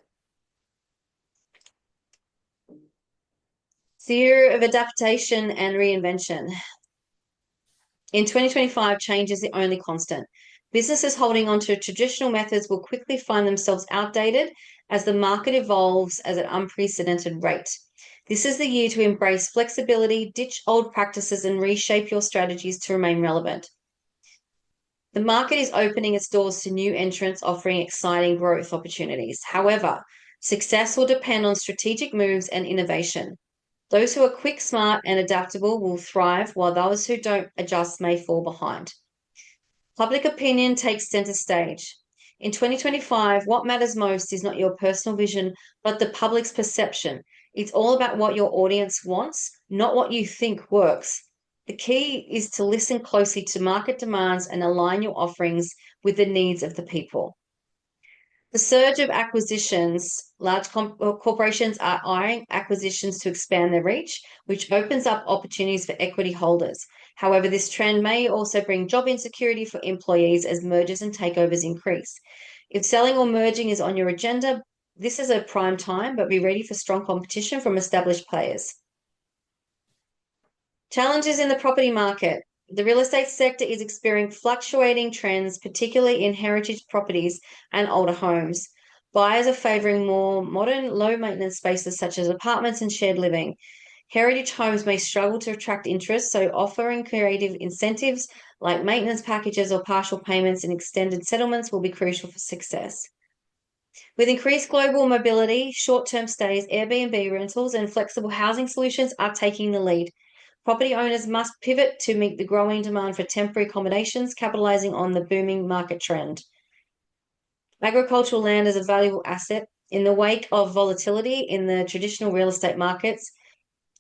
It's the year of adaptation and reinvention. In 2025, change is the only constant. Businesses holding on to traditional methods will quickly find themselves outdated as the market evolves at an unprecedented rate. This is the year to embrace flexibility, ditch old practices, and reshape your strategies to remain relevant. The market is opening its doors to new entrants offering exciting growth opportunities. However, success will depend on strategic moves and innovation. Those who are quick, smart, and adaptable will thrive, while those who don't adjust may fall behind. Public opinion takes center stage. In 2025, what matters most is not your personal vision, but the public's perception. It's all about what your audience wants, not what you think works. The key is to listen closely to market demands and align your offerings with the needs of the people. The surge of acquisitions, large corporations are eyeing acquisitions to expand their reach, which opens up opportunities for equity holders. However, this trend may also bring job insecurity for employees as mergers and takeovers increase. If selling or merging is on your agenda, this is a prime time, but be ready for strong competition from established players. Challenges in the property market. The real estate sector is experiencing fluctuating trends, particularly in heritage properties and older homes. Buyers are favoring more modern, low-maintenance spaces such as apartments and shared living. Heritage homes may struggle to attract interest, so offering creative incentives like maintenance packages or partial payments and extended settlements will be crucial for success. With increased global mobility, short-term stays, Airbnb rentals, and flexible housing solutions are taking the lead. Property owners must pivot to meet the growing demand for temporary accommodations, capitalizing on the booming market trend. Agricultural land is a valuable asset. In the wake of volatility in the traditional real estate markets,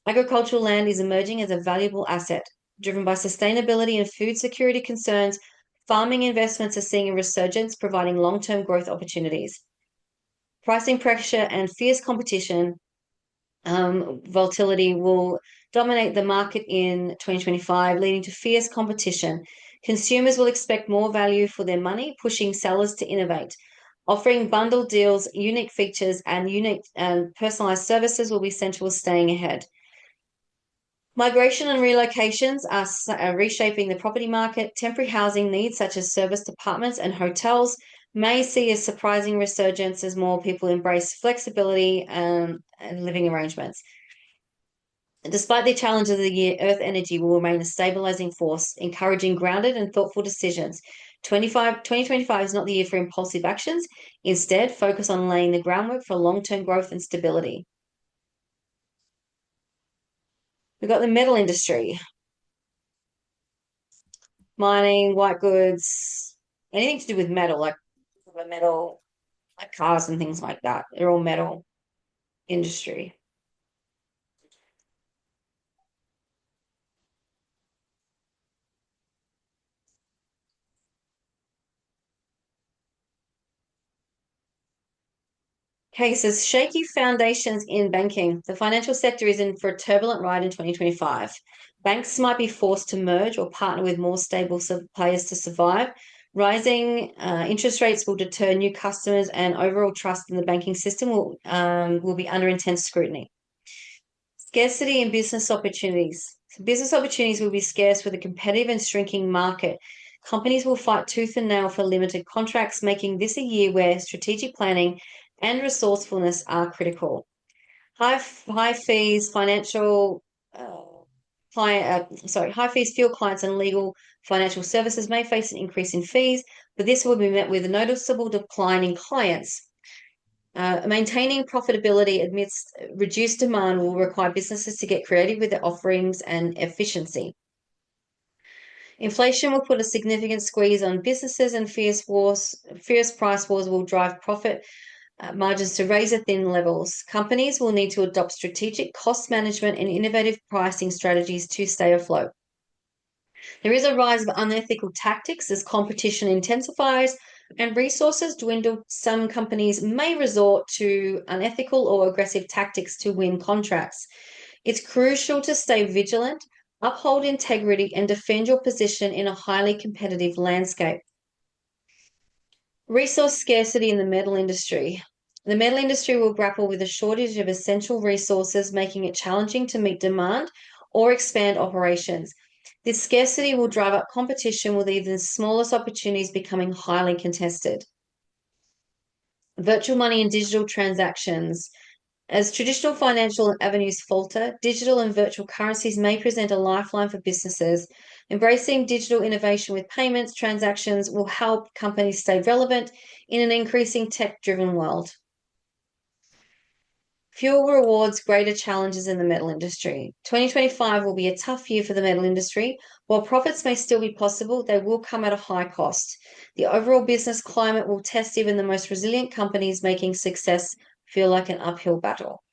Agricultural land is emerging as a valuable asset. Driven by sustainability and food security concerns, farming investments are seeing a resurgence, providing long-term growth opportunities. Pricing pressure and fierce competition, volatility will dominate the market in 2025, leading to fierce competition. Consumers will expect more value for their money, pushing sellers to innovate. Offering bundle deals, unique features, and unique and personalized services will be central to staying ahead. Migration and relocations are reshaping the property market. Temporary housing needs, such as serviced apartments and hotels, may see a surprising resurgence as more people embrace flexibility and living arrangements. Despite the challenges of the year, Earth energy will remain a stabilizing force, encouraging grounded and thoughtful decisions. 2025 is not the year for impulsive actions. Instead, focus on laying the groundwork for long-term growth and stability. We've got the metal industry, mining, white goods, anything to do with metal, like metal, like cars and things like that. They're all metal industry. Okay, so shaky foundations in banking. The financial sector is in for a turbulent ride in 2025. Banks might be forced to merge or partner with more stable players to survive. Rising interest rates will deter new customers, and overall trust in the banking system will be under intense scrutiny. Scarcity in business opportunities. So business opportunities will be scarce with a competitive and shrinking market. Companies will fight tooth and nail for limited contracts, making this a year where strategic planning and resourcefulness are critical. High fees, high fees fuel clients and legal financial services may face an increase in fees, but this will be met with a noticeable decline in clients. Maintaining profitability amidst reduced demand will require businesses to get creative with their offerings and efficiency. Inflation will put a significant squeeze on businesses, and fierce price wars will drive profit margins to razor-thin levels. Companies will need to adopt strategic cost management and innovative pricing strategies to stay afloat. There is a rise of unethical tactics as competition intensifies and resources dwindle. Some companies may resort to unethical or aggressive tactics to win contracts. It's crucial to stay vigilant, uphold integrity, and defend your position in a highly competitive landscape. Resource scarcity in the metal industry. The metal industry will grapple with a shortage of essential resources, making it challenging to meet demand or expand operations. This scarcity will drive up competition, with even the smallest opportunities becoming highly contested. Virtual money and digital transactions. As traditional financial avenues falter, digital and virtual currencies may present a lifeline for businesses. Embracing digital innovation with payments transactions will help companies stay relevant in an increasing tech-driven world. Fuel rewards greater challenges in the metal industry. 2025 will be a tough year for the metal industry. While profits may still be possible, they will come at a high cost. The overall business climate will test even the most resilient companies, making success feel like an uphill battle.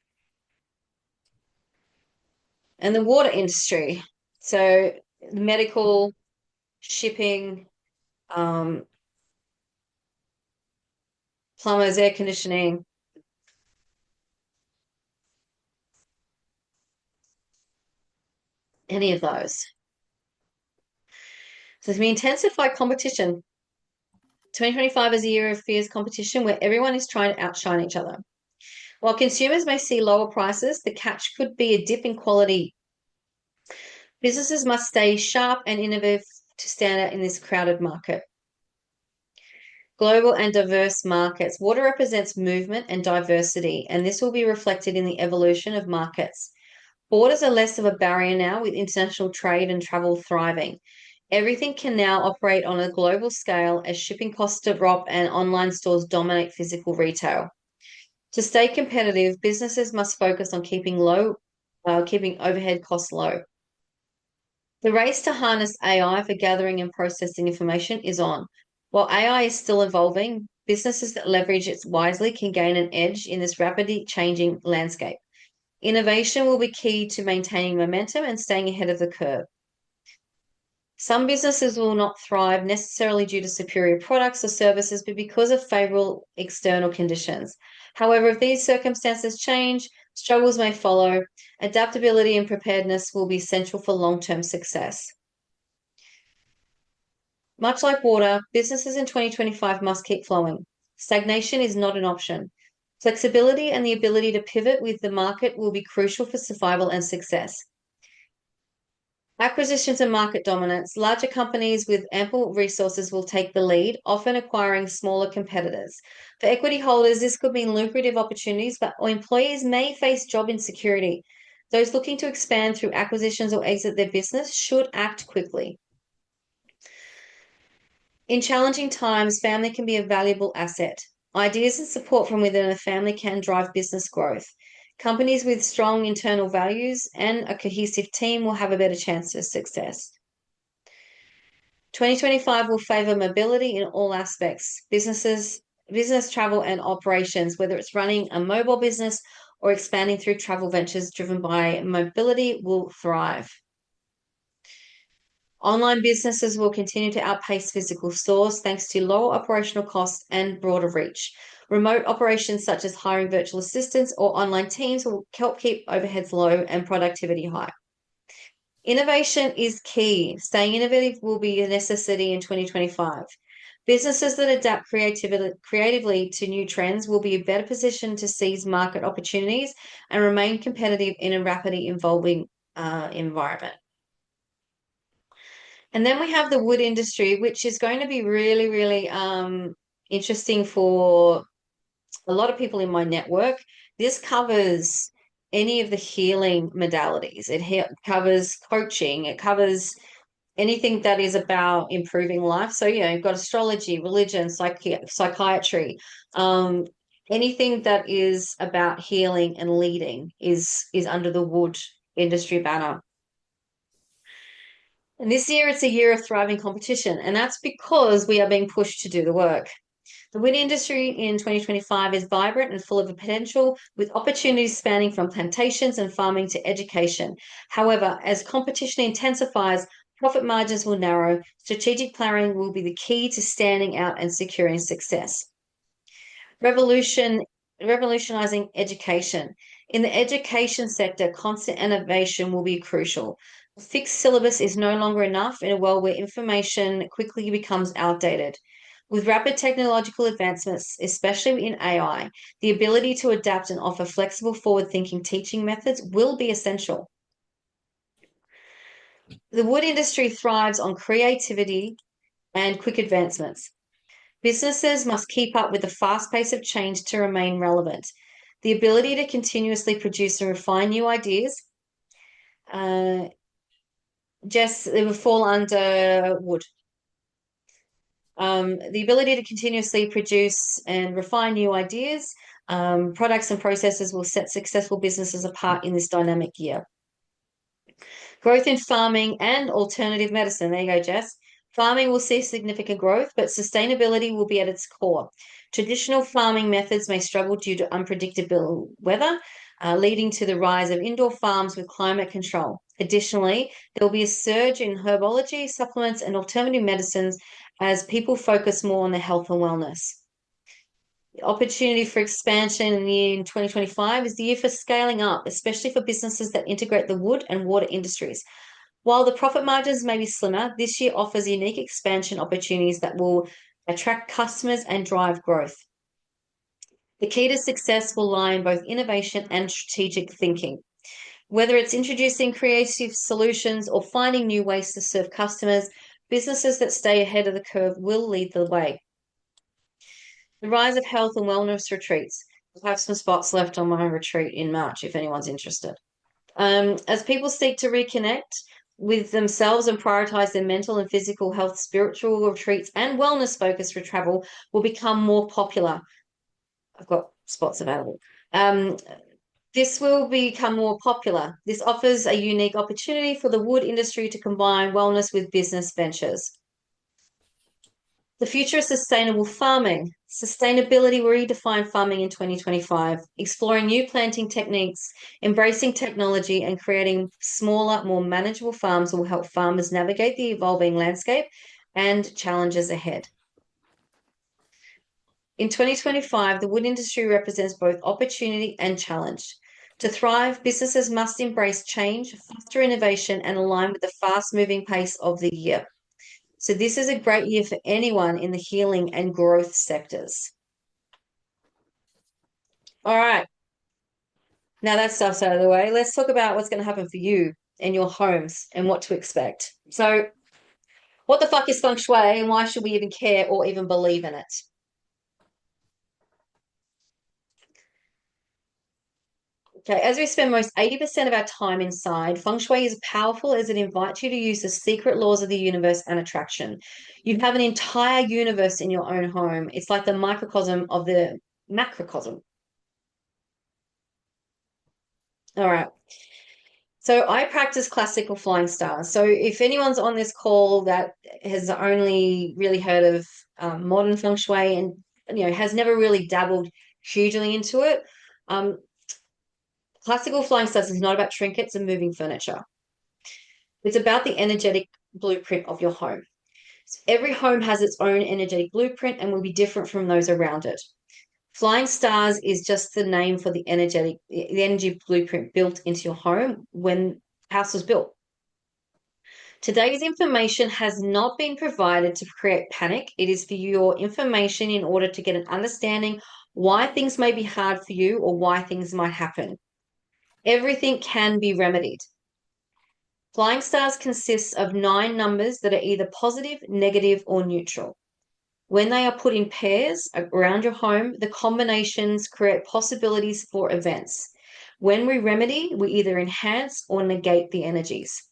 And the water industry. So medical, shipping, plumbers, air conditioning, any of those. So we intensify competition. 2025 is a year of fierce competition where everyone is trying to outshine each other. While consumers may see lower prices, the catch could be a dip in quality. Businesses must stay sharp and innovative to stand out in this crowded market. Global and diverse markets. Water represents movement and diversity, and this will be reflected in the evolution of markets. Borders are less of a barrier now, with international trade and travel thriving. Everything can now operate on a global scale as shipping costs drop and online stores dominate physical retail. To stay competitive, businesses must focus on keeping overhead costs low. The race to harness AI for gathering and processing information is on. While AI is still evolving, businesses that leverage it wisely can gain an edge in this rapidly changing landscape. Innovation will be key to maintaining momentum and staying ahead of the curve. Some businesses will not thrive necessarily due to superior products or services, but because of favorable external conditions. However, if these circumstances change, struggles may follow. Adaptability and preparedness will be essential for long-term success. Much like water, businesses in 2025 must keep flowing. Stagnation is not an option. Flexibility and the ability to pivot with the market will be crucial for survival and success. Acquisitions and market dominance. Larger companies with ample resources will take the lead, often acquiring smaller competitors. For equity holders, this could mean lucrative opportunities, but employees may face job insecurity. Those looking to expand through acquisitions or exit their business should act quickly. In challenging times, family can be a valuable asset. Ideas and support from within a family can drive business growth. Companies with strong internal values and a cohesive team will have a better chance of success. 2025 will favor mobility in all aspects. Business travel and operations, whether it's running a mobile business or expanding through travel ventures driven by mobility, will thrive. Online businesses will continue to outpace physical stores thanks to lower operational costs and broader reach. Remote operations such as hiring virtual assistants or online teams will help keep overheads low and productivity high. Innovation is key. Staying innovative will be a necessity in 2025. Businesses that adapt creatively to new trends will be better positioned to seize market opportunities and remain competitive in a rapidly evolving environment. And then we have the wood industry, which is going to be really, really interesting for a lot of people in my network. This covers any of the healing modalities. It covers coaching. It covers anything that is about improving life. So, you've got astrology, religion, psychiatry, anything that is about healing and leading is under the wood industry banner. And this year, it's a year of thriving competition, and that's because we are being pushed to do the work. The wood industry in 2025 is vibrant and full of potential, with opportunities spanning from plantations and farming to education. However, as competition intensifies, profit margins will narrow. Strategic planning will be the key to standing out and securing success. Revolutionizing education. In the education sector, constant innovation will be crucial. A fixed syllabus is no longer enough in a world where information quickly becomes outdated. With rapid technological advancements, especially in AI, the ability to adapt and offer flexible, forward-thinking teaching methods will be essential. The wood industry thrives on creativity and quick advancements. Businesses must keep up with the fast pace of change to remain relevant. The ability to continuously produce and refine new ideas, Jess, it would fall under wood. The ability to continuously produce and refine new ideas, products and processes will set successful businesses apart in this dynamic year. Growth in farming and alternative medicine. There you go, Jess. Farming will see significant growth, but sustainability will be at its core. Traditional farming methods may struggle due to unpredictable weather, leading to the rise of indoor farms with climate control. Additionally, there will be a surge in herbology, supplements, and alternative medicines as people focus more on their health and wellness. The opportunity for expansion in 2025 is the year for scaling up, especially for businesses that integrate the wood and water industries. While the profit margins may be slimmer, this year offers unique expansion opportunities that will attract customers and drive growth. The key to success will lie in both innovation and strategic thinking. Whether it's introducing creative solutions or finding new ways to serve customers, businesses that stay ahead of the curve will lead the way. The rise of health and wellness retreats. I have some spots left on my retreat in March if anyone's interested. As people seek to reconnect with themselves and prioritize their mental and physical health, spiritual retreats and wellness focused for travel will become more popular. I've got spots available. This will become more popular. This offers a unique opportunity for the wood industry to combine wellness with business ventures. The future of sustainable farming. Sustainability will redefine farming in 2025, exploring new planting techniques, embracing technology, and creating smaller, more manageable farms will help farmers navigate the evolving landscape and challenges ahead. In 2025, the wood industry represents both opportunity and challenge. To thrive, businesses must embrace change, foster innovation, and align with the fast-moving pace of the year. So this is a great year for anyone in the healing and growth sectors. All right. Now that stuff's out of the way, let's talk about what's going to happen for you and your homes and what to expect. So, what the fuck is feng shui and why should we even care or even believe in it? Okay, as we spend most 80% of our time inside, feng shui is powerful as it invites you to use the secret laws of the universe and attraction. You have an entire universe in your own home. It's like the microcosm of the macrocosm. All right. So I practice classical flying stars. So if anyone's on this call that has only really heard of modern feng shui and has never really dabbled hugely into it, um, classical flying stars is not about trinkets and moving furniture. It's about the energetic blueprint of your home. So every home has its own energetic blueprint and will be different from those around it. Flying stars is just the name for the energy blueprint built into your home when the house was built. Today's information has not been provided to create panic. It is for your information in order to get an understanding why things may be hard for you or why things might happen. Everything can be remedied. Flying stars consists of 9 numbers that are either positive, negative, or neutral. When they are put in pairs around your home, the combinations create possibilities for events. When we remedy, we either enhance or negate the energies.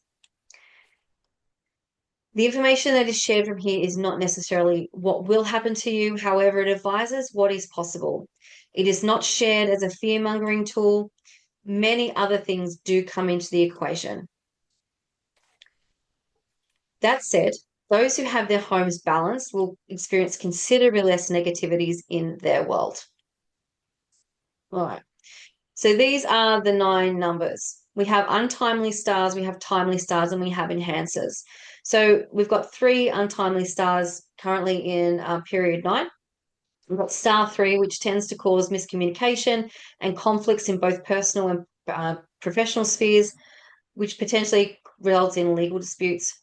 The information that is shared from here is not necessarily what will happen to you. However, it advises what is possible. It is not shared as a fear-mongering tool. Many other things do come into the equation. That said, those who have their homes balanced will experience considerably less negativities in their world. All right. So these are the 9 numbers. We have untimely stars, we have timely stars, and we have enhancers. So we've got 3 untimely stars currently in period 9. We've got star 3, which tends to cause miscommunication and conflicts in both personal and professional spheres, which potentially results in legal disputes.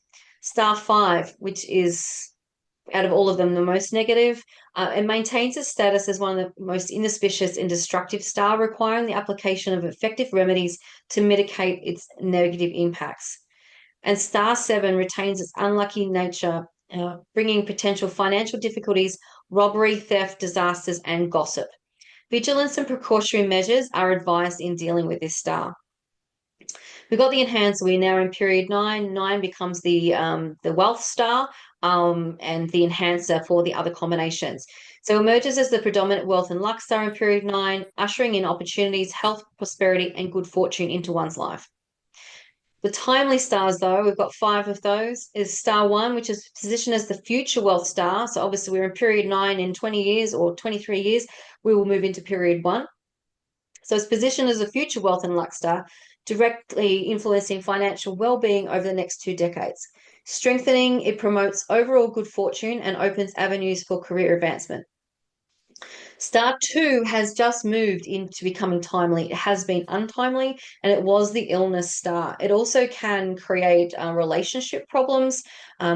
Star 5, which is out of all of them the most negative, and maintains its status as one of the most inauspicious and destructive star, requiring the application of effective remedies to mitigate its negative impacts. And star 7 retains its unlucky nature, bringing potential financial difficulties, robbery, theft, disasters, and gossip. Vigilance and precautionary measures are advised in dealing with this star. We've got the enhancer. We're now in period 9. 9 becomes the wealth star, and the enhancer for the other combinations. So emerges as the predominant wealth and luck star in period 9, ushering in opportunities, health, prosperity, and good fortune into one's life. The timely stars, though, we've got 5 of those, is star 1, which is positioned as the future wealth star. So obviously we're in period 9 in 20 years or 23 years, we will move into period 1. So it's positioned as a future wealth and luck star, directly influencing financial well-being over the next 2 decades. Strengthening, it promotes overall good fortune and opens avenues for career advancement. Star 2 has just moved into becoming timely. It has been untimely, and it was the illness star. It also can create relationship problems,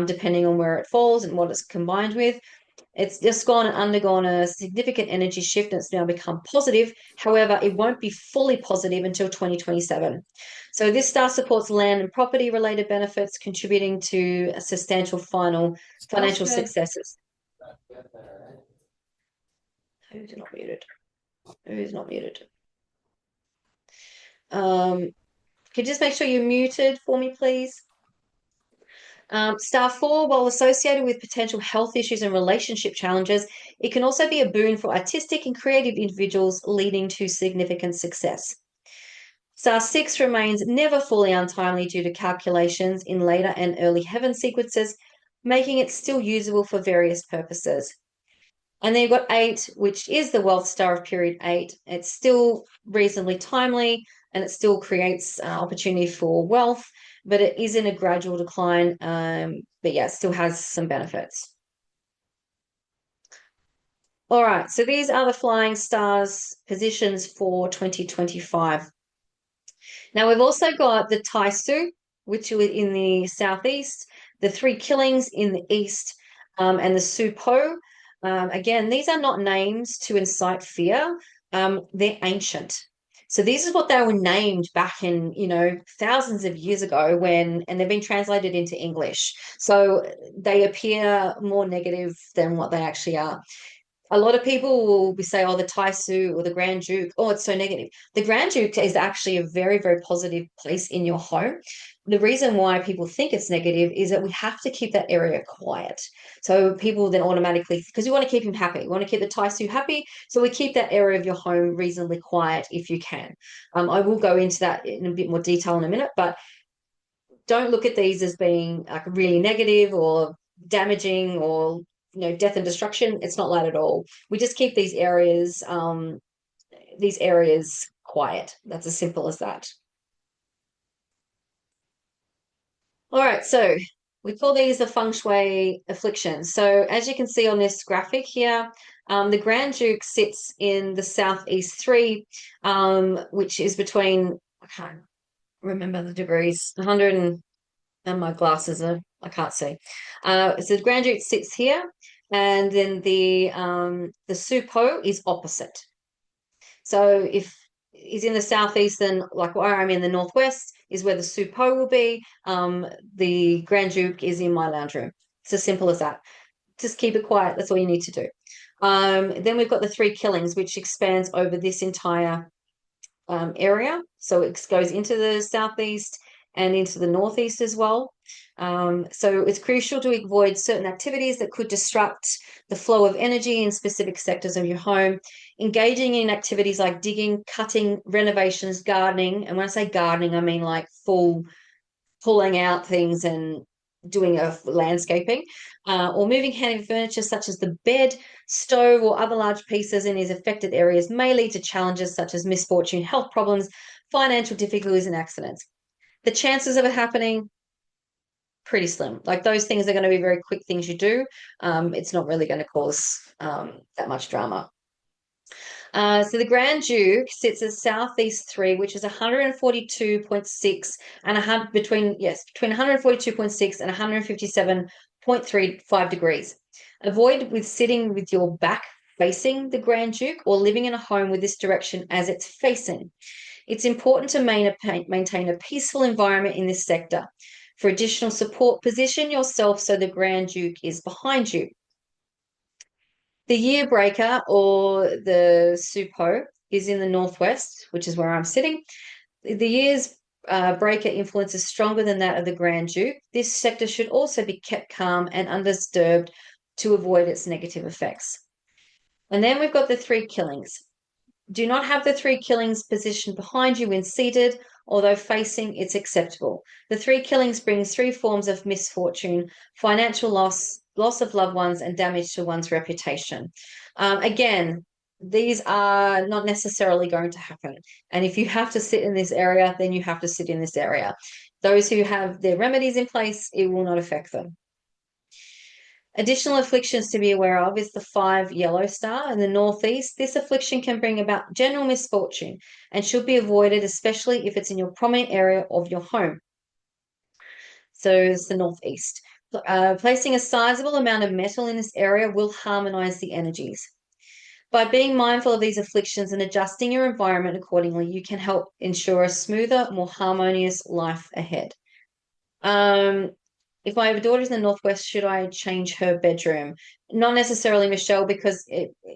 depending on where it falls and what it's combined with. It's just gone and undergone a significant energy shift, and it's now become positive. However, it won't be fully positive until 2027. So this star supports land and property related benefits, contributing to a substantial financial successes. Who's not muted? Who's not muted? Can you just make sure you're muted for me, please? Star 4, while associated with potential health issues and relationship challenges, it can also be a boon for artistic and creative individuals, leading to significant success. Star 6 remains never fully untimely due to calculations in later and early heaven sequences, making it still usable for various purposes. And then you've got 8, which is the wealth star of period 8. It's still reasonably timely and it still creates opportunity for wealth, but it is in a gradual decline. But yeah, it still has some benefits. All right, so these are the flying stars positions for 2025. Now we've also got the Taisu, which are in the southeast, the three killings in the east, and the Supo. Again, these are not names to incite fear. They're ancient. So these is what they were named back in, thousands of years ago and they've been translated into English. So they appear more negative than what they actually are. A lot of people will be say, oh, the Taisu or the Grand Duke, oh, it's so negative. The Grand Duke is actually a very, very positive place in your home. The reason why people think it's negative is that we have to keep that area quiet. So people then automatically, because you want to keep him happy, you want to keep the Taisu happy. So we keep that area of your home reasonably quiet if you can. I will go into that in a bit more detail in a minute, but don't look at these as being like really negative or damaging or death and destruction. It's not that at all. We just keep these areas quiet. That's as simple as that. All right, so we call these the feng shui afflictions. So as you can see on this graphic here, the Grand Duke sits in the southeast 3, which is between, I can't remember the degrees, 100 and my glasses are, I can't see. So the Grand Duke sits here, and then the Supo is opposite. So if he's in the southeast, then like where I'm in the northwest is where the Supo will be. The Grand Duke is in my lounge room. It's as simple as that. Just keep it quiet. That's all you need to do. Then we've got the three killings, which expands over this entire area. So it goes into the southeast and into the northeast as well. So it's crucial to avoid certain activities that could disrupt the flow of energy in specific sectors of your home. Engaging in activities like digging, cutting, renovations, gardening. And when I say gardening, I mean like full pulling out things and doing a landscaping, or moving heavy furniture such as the bed, stove, or other large pieces in these affected areas may lead to challenges such as misfortune, health problems, financial difficulties, and accidents. The chances of it happening, pretty slim. Like those things are going to be very quick things you do. It's not really going to cause that much drama. So the Grand Duke sits at Southeast 3, which is 142.6 and between 142.6 and 157.35 degrees. Avoid with sitting with your back facing the Grand Duke or living in a home with this direction as it's facing. It's important to maintain a peaceful environment in this sector. For additional support, position yourself so the Grand Duke is behind you. The year breaker or the Supo is in the northwest, which is where I'm sitting. The year's breaker influence is stronger than that of the Grand Duke. This sector should also be kept calm and undisturbed to avoid its negative effects. And then we've got the three killings. Do not have the three killings positioned behind you when seated, although facing it's acceptable. The three killings brings three forms of misfortune, financial loss, loss of loved ones, and damage to one's reputation. Again, these are not necessarily going to happen. And if you have to sit in this area, then you have to sit in this area. Those who have their remedies in place, it will not affect them. Additional afflictions to be aware of is the 5 yellow star in the northeast. This affliction can bring about general misfortune and should be avoided, especially if it's in your prominent area of your home. So it's the northeast. Placing a sizable amount of metal in this area will harmonize the energies. By being mindful of these afflictions and adjusting your environment accordingly, you can help ensure a smoother, more harmonious life ahead. If my daughter's in the northwest, should I change her bedroom? Not necessarily, Michelle, because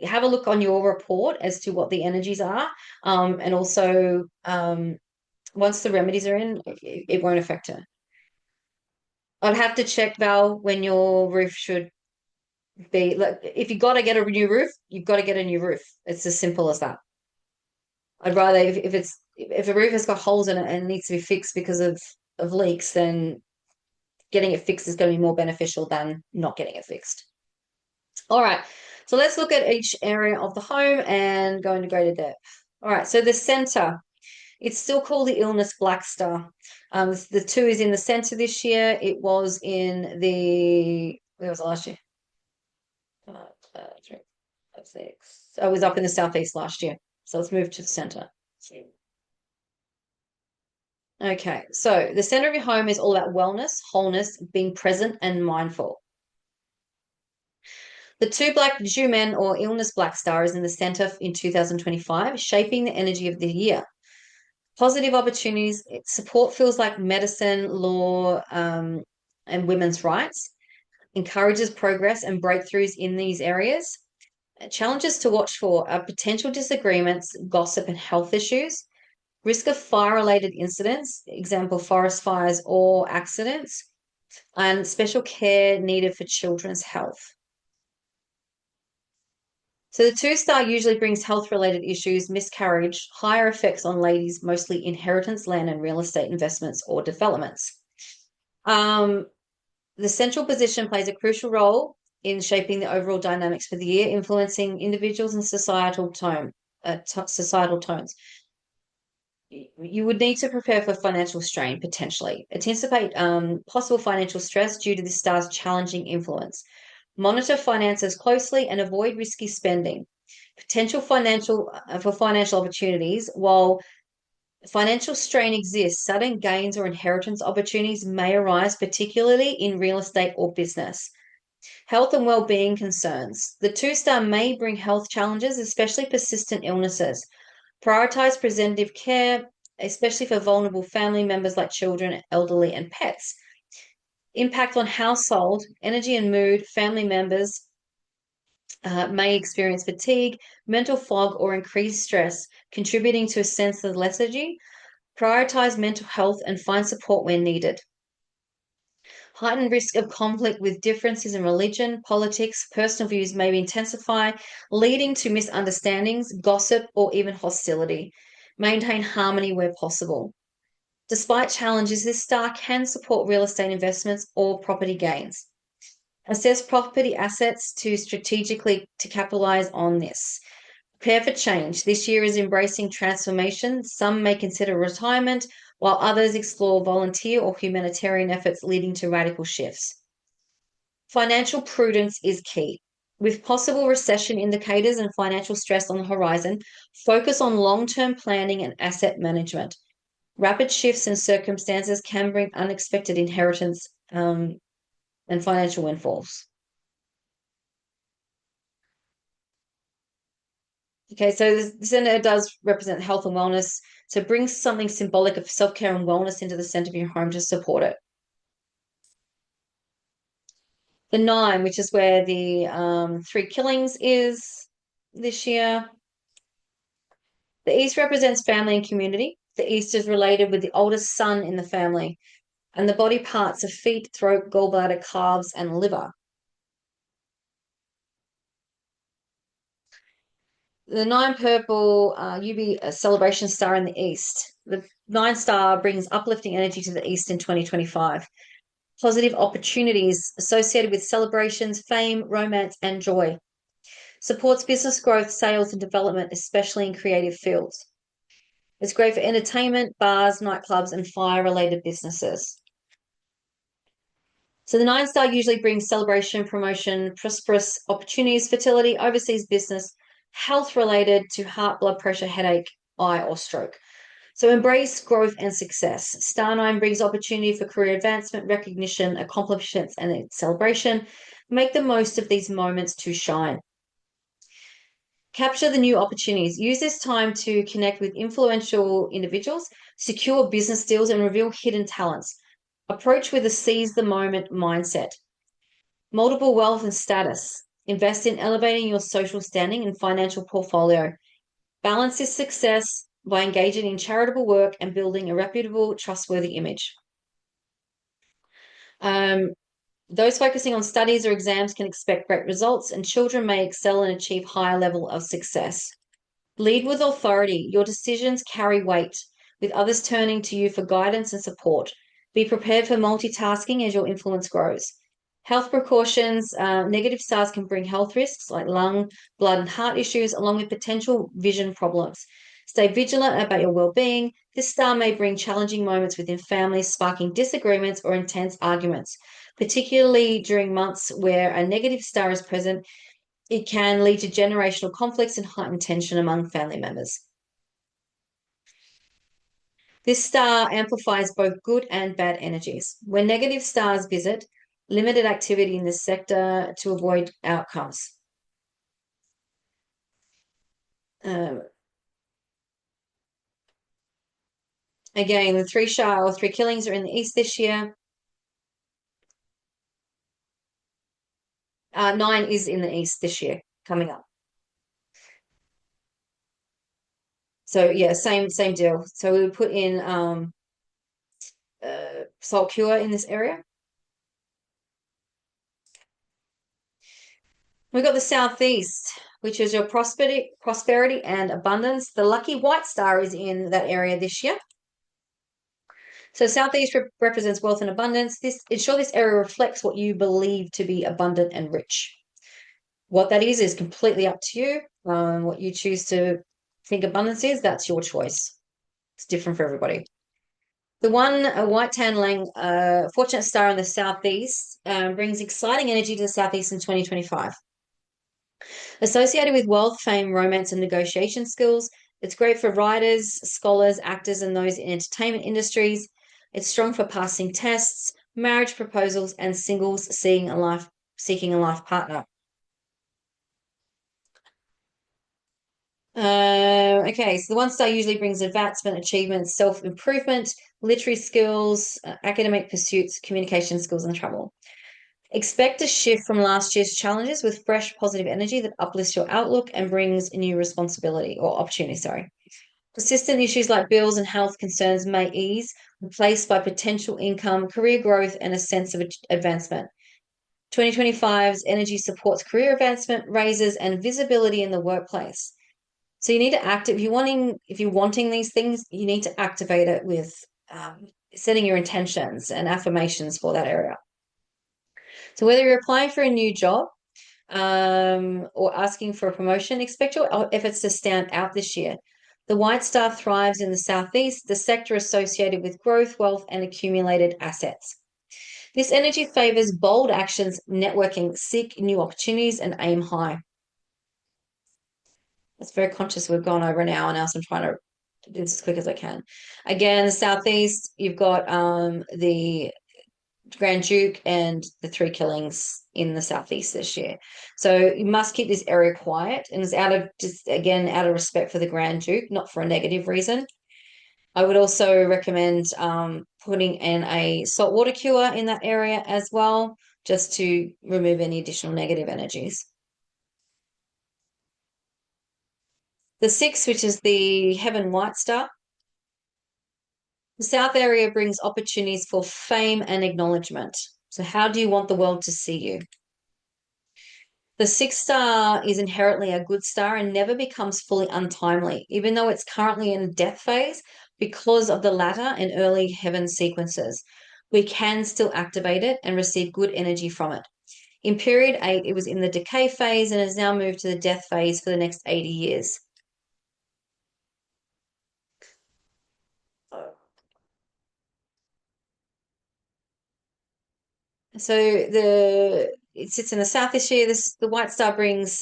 have a look on your report as to what the energies are, and also once the remedies are in, it won't affect her. I'd have to check, Val, when your roof should be. Like, if you got to get a new roof, you've got to get a new roof. It's as simple as that. I'd rather if a roof has got holes in it and needs to be fixed because of leaks, then getting it fixed is going to be more beneficial than not getting it fixed. All right. So let's look at each area of the home and go into greater depth. All right, so the center, it's still called the illness black star. The 2 is in the center this year. It was in where was it last year? 3, 5, 6. I was up in the southeast last year. So let's move to the center. Okay, so the center of your home is all about wellness, wholeness, being present and mindful. The 2 black Jumen or illness black star is in the center in 2025, shaping the energy of the year. Positive opportunities, support feels like medicine, law, and women's rights, encourages progress and breakthroughs in these areas. Challenges to watch for are potential disagreements, gossip, and health issues. Risk of fire-related incidents, example, forest fires or accidents, and special care needed for children's health. So the 2-star usually brings health-related issues, miscarriage, higher effects on ladies, mostly inheritance, land, and real estate investments or developments. The central position plays a crucial role in shaping the overall dynamics for the year, influencing individuals and societal tones. You would need to prepare for financial strain, potentially. Anticipate possible financial stress due to this star's challenging influence. Monitor finances closely and avoid risky spending. Potential for financial opportunities. While financial strain exists, sudden gains or inheritance opportunities may arise, particularly in real estate or business. Health and well-being concerns. The 2-star may bring health challenges, especially persistent illnesses. Prioritize preventative care, especially for vulnerable family members like children, elderly, and pets. Impact on household, energy and mood. Family members may experience fatigue, mental fog, or increased stress, contributing to a sense of lethargy. Prioritize mental health and find support where needed. Heightened risk of conflict with differences in religion, politics, personal views may intensify, leading to misunderstandings, gossip, or even hostility. Maintain harmony where possible. Despite challenges, this star can support real estate investments or property gains. Assess property assets to strategically to capitalize on this. Prepare for change. This year is embracing transformation. Some may consider retirement, while others explore volunteer or humanitarian efforts leading to radical shifts. Financial prudence is key. With possible recession indicators and financial stress on the horizon, focus on long-term planning and asset management. Rapid shifts in circumstances can bring unexpected inheritance and financial windfalls. Okay, so the center does represent health and wellness. So bring something symbolic of self-care and wellness into the center of your home to support it. The 9, which is where the 3 killings is this year. The East represents family and community. The East is related with the oldest son in the family, and the body parts are feet, throat, gallbladder, calves, and liver. The 9 purple UB celebration star in the East. The 9 star brings uplifting energy to the East in 2025. Positive opportunities associated with celebrations, fame, romance, and joy. Supports business growth, sales, and development, especially in creative fields. It's great for entertainment, bars, nightclubs, and fire-related businesses. So the 9 star usually brings celebration, promotion, prosperous opportunities, fertility, overseas business, health related to heart, blood pressure, headache, eye, or stroke. So embrace growth and success. Star 9 brings opportunity for career advancement, recognition, accomplishments, and celebration. Make the most of these moments to shine. Capture the new opportunities. Use this time to connect with influential individuals, secure business deals, and reveal hidden talents. Approach with a seize the moment mindset. Multiple wealth and status. Invest in elevating your social standing and financial portfolio. Balance this success by engaging in charitable work and building a reputable, trustworthy image. Those focusing on studies or exams can expect great results, and children may excel and achieve higher level of success. Lead with authority. Your decisions carry weight, with others turning to you for guidance and support. Be prepared for multitasking as your influence grows. Health precautions. Negative stars can bring health risks like lung, blood, and heart issues, along with potential vision problems. Stay vigilant about your well-being. This star may bring challenging moments within families, sparking disagreements or intense arguments. Particularly during months where a negative star is present, it can lead to generational conflicts and heightened tension among family members. This star amplifies both good and bad energies. When negative stars visit, limited activity in this sector to avoid outcomes. Again, the 3 Shah or 3 Killings are in the east this year. 9 is in the east this year, coming up. So yeah, same deal. So we would put in salt cure in this area. We've got the southeast, which is your prosperity and abundance. The lucky white star is in that area this year. So southeast represents wealth and abundance. Ensure this area reflects what you believe to be abundant and rich. What that is completely up to you. What you choose to think abundance is, that's your choice. It's different for everybody. The one, a white tan lang, fortunate star in the southeast, brings exciting energy to the southeast in 2025. Associated with wealth, fame, romance, and negotiation skills, it's great for writers, scholars, actors, and those in entertainment industries. It's strong for passing tests, marriage proposals, and singles seeking a life partner. Okay, so the 1 star usually brings advancement, achievement, self-improvement, literary skills, academic pursuits, communication skills, and travel. Expect a shift from last year's challenges with fresh, positive energy that uplifts your outlook and brings a new responsibility or opportunity, sorry. Persistent issues like bills and health concerns may ease, replaced by potential income, career growth, and a sense of advancement. 2025's energy supports career advancement, raises, and visibility in the workplace. So you need to if you're wanting these things, you need to activate it with setting your intentions and affirmations for that area. So whether you're applying for a new job or asking for a promotion, expect your efforts to stand out this year. The white star thrives in the southeast, the sector associated with growth, wealth, and accumulated assets. This energy favors bold actions, networking, seek new opportunities, and aim high. It's very conscious. We've gone over an hour now, so I'm trying to do this as quick as I can. Again, the southeast, you've got the Grand Duke and the 3 Killings in the southeast this year. So you must keep this area quiet, and it's out of respect for the Grand Duke, not for a negative reason. I would also recommend putting in a saltwater cure in that area as well, just to remove any additional negative energies. The 6, which is the Heaven White Star. The south area brings opportunities for fame and acknowledgement. So how do you want the world to see you? The 6 star is inherently a good star and never becomes fully untimely, even though it's currently in death phase because of the latter and early heaven sequences. We can still activate it and receive good energy from it. In period 8, it was in the decay phase and has now moved to the death phase for the next 80 years. So it sits in the south this year. The white star brings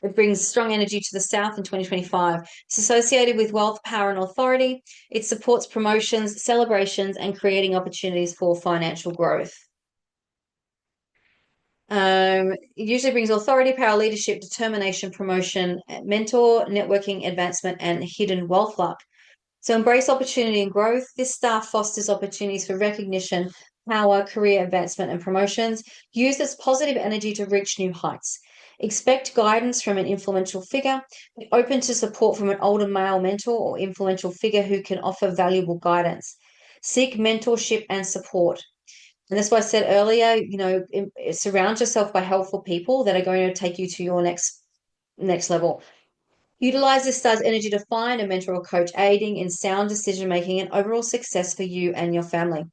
it brings strong energy to the south in 2025. It's associated with wealth, power, and authority. It supports promotions, celebrations, and creating opportunities for financial growth. It usually brings authority, power, leadership, determination, promotion, mentor, networking, advancement, and hidden wealth luck. So embrace opportunity and growth. This star fosters opportunities for recognition, power, career advancement, and promotions. Use this positive energy to reach new heights. Expect guidance from an influential figure. Be open to support from an older male mentor or influential figure who can offer valuable guidance. Seek mentorship and support. And that's why I said earlier, surround yourself by helpful people that are going to take you to your next level. Utilize this star's energy to find a mentor or coach, aiding in sound decision making and overall success for you and your family.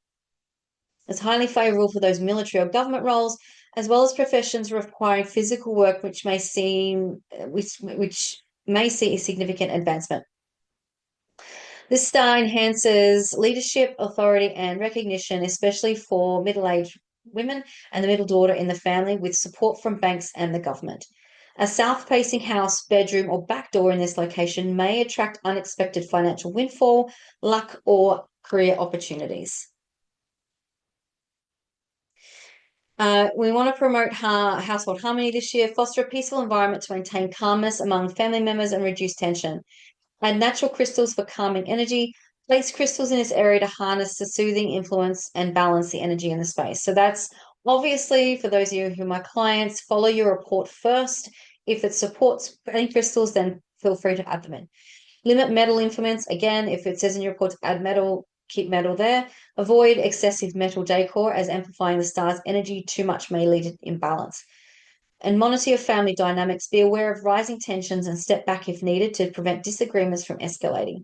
It's highly favorable for those military or government roles, as well as professions requiring physical work, which may see a significant advancement. This star enhances leadership, authority, and recognition, especially for middle-aged women and the middle daughter in the family, with support from banks and the government. A south-facing house, bedroom, or back door in this location may attract unexpected financial windfall, luck, or career opportunities. We want to promote household harmony this year, foster a peaceful environment to maintain calmness among family members and reduce tension. Add natural crystals for calming energy. Place crystals in this area to harness the soothing influence and balance the energy in the space. So that's obviously, for those of you who are my clients, follow your report first. If it supports any crystals, then feel free to add them in. Limit metal implements. Again, if it says in your report to add metal, keep metal there. Avoid excessive metal decor, as amplifying the star's energy too much may lead to imbalance. And monitor your family dynamics. Be aware of rising tensions and step back if needed to prevent disagreements from escalating.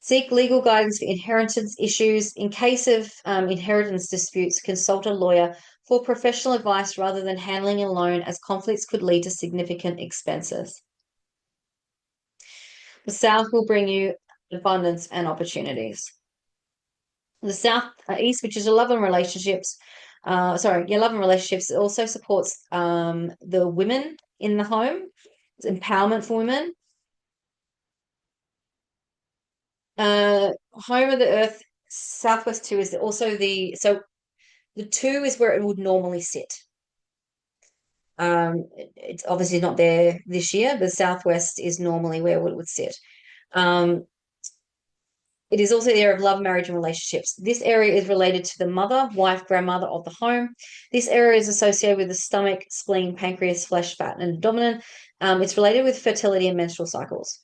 Seek legal guidance for inheritance issues. In case of inheritance disputes, consult a lawyer for professional advice rather than handling it alone, as conflicts could lead to significant expenses. The South will bring you abundance and opportunities. The South East, which is your love and relationships, love and relationships, also supports the women in the home. It's empowerment for women. Home of the Earth, Southwest 2 is also the 2 is where it would normally sit. It's obviously not there this year, but Southwest is normally where it would sit. It is also the area of love, marriage, and relationships. This area is related to the mother, wife, grandmother of the home. This area is associated with the stomach, spleen, pancreas, flesh, fat, and abdomen. It's related with fertility and menstrual cycles.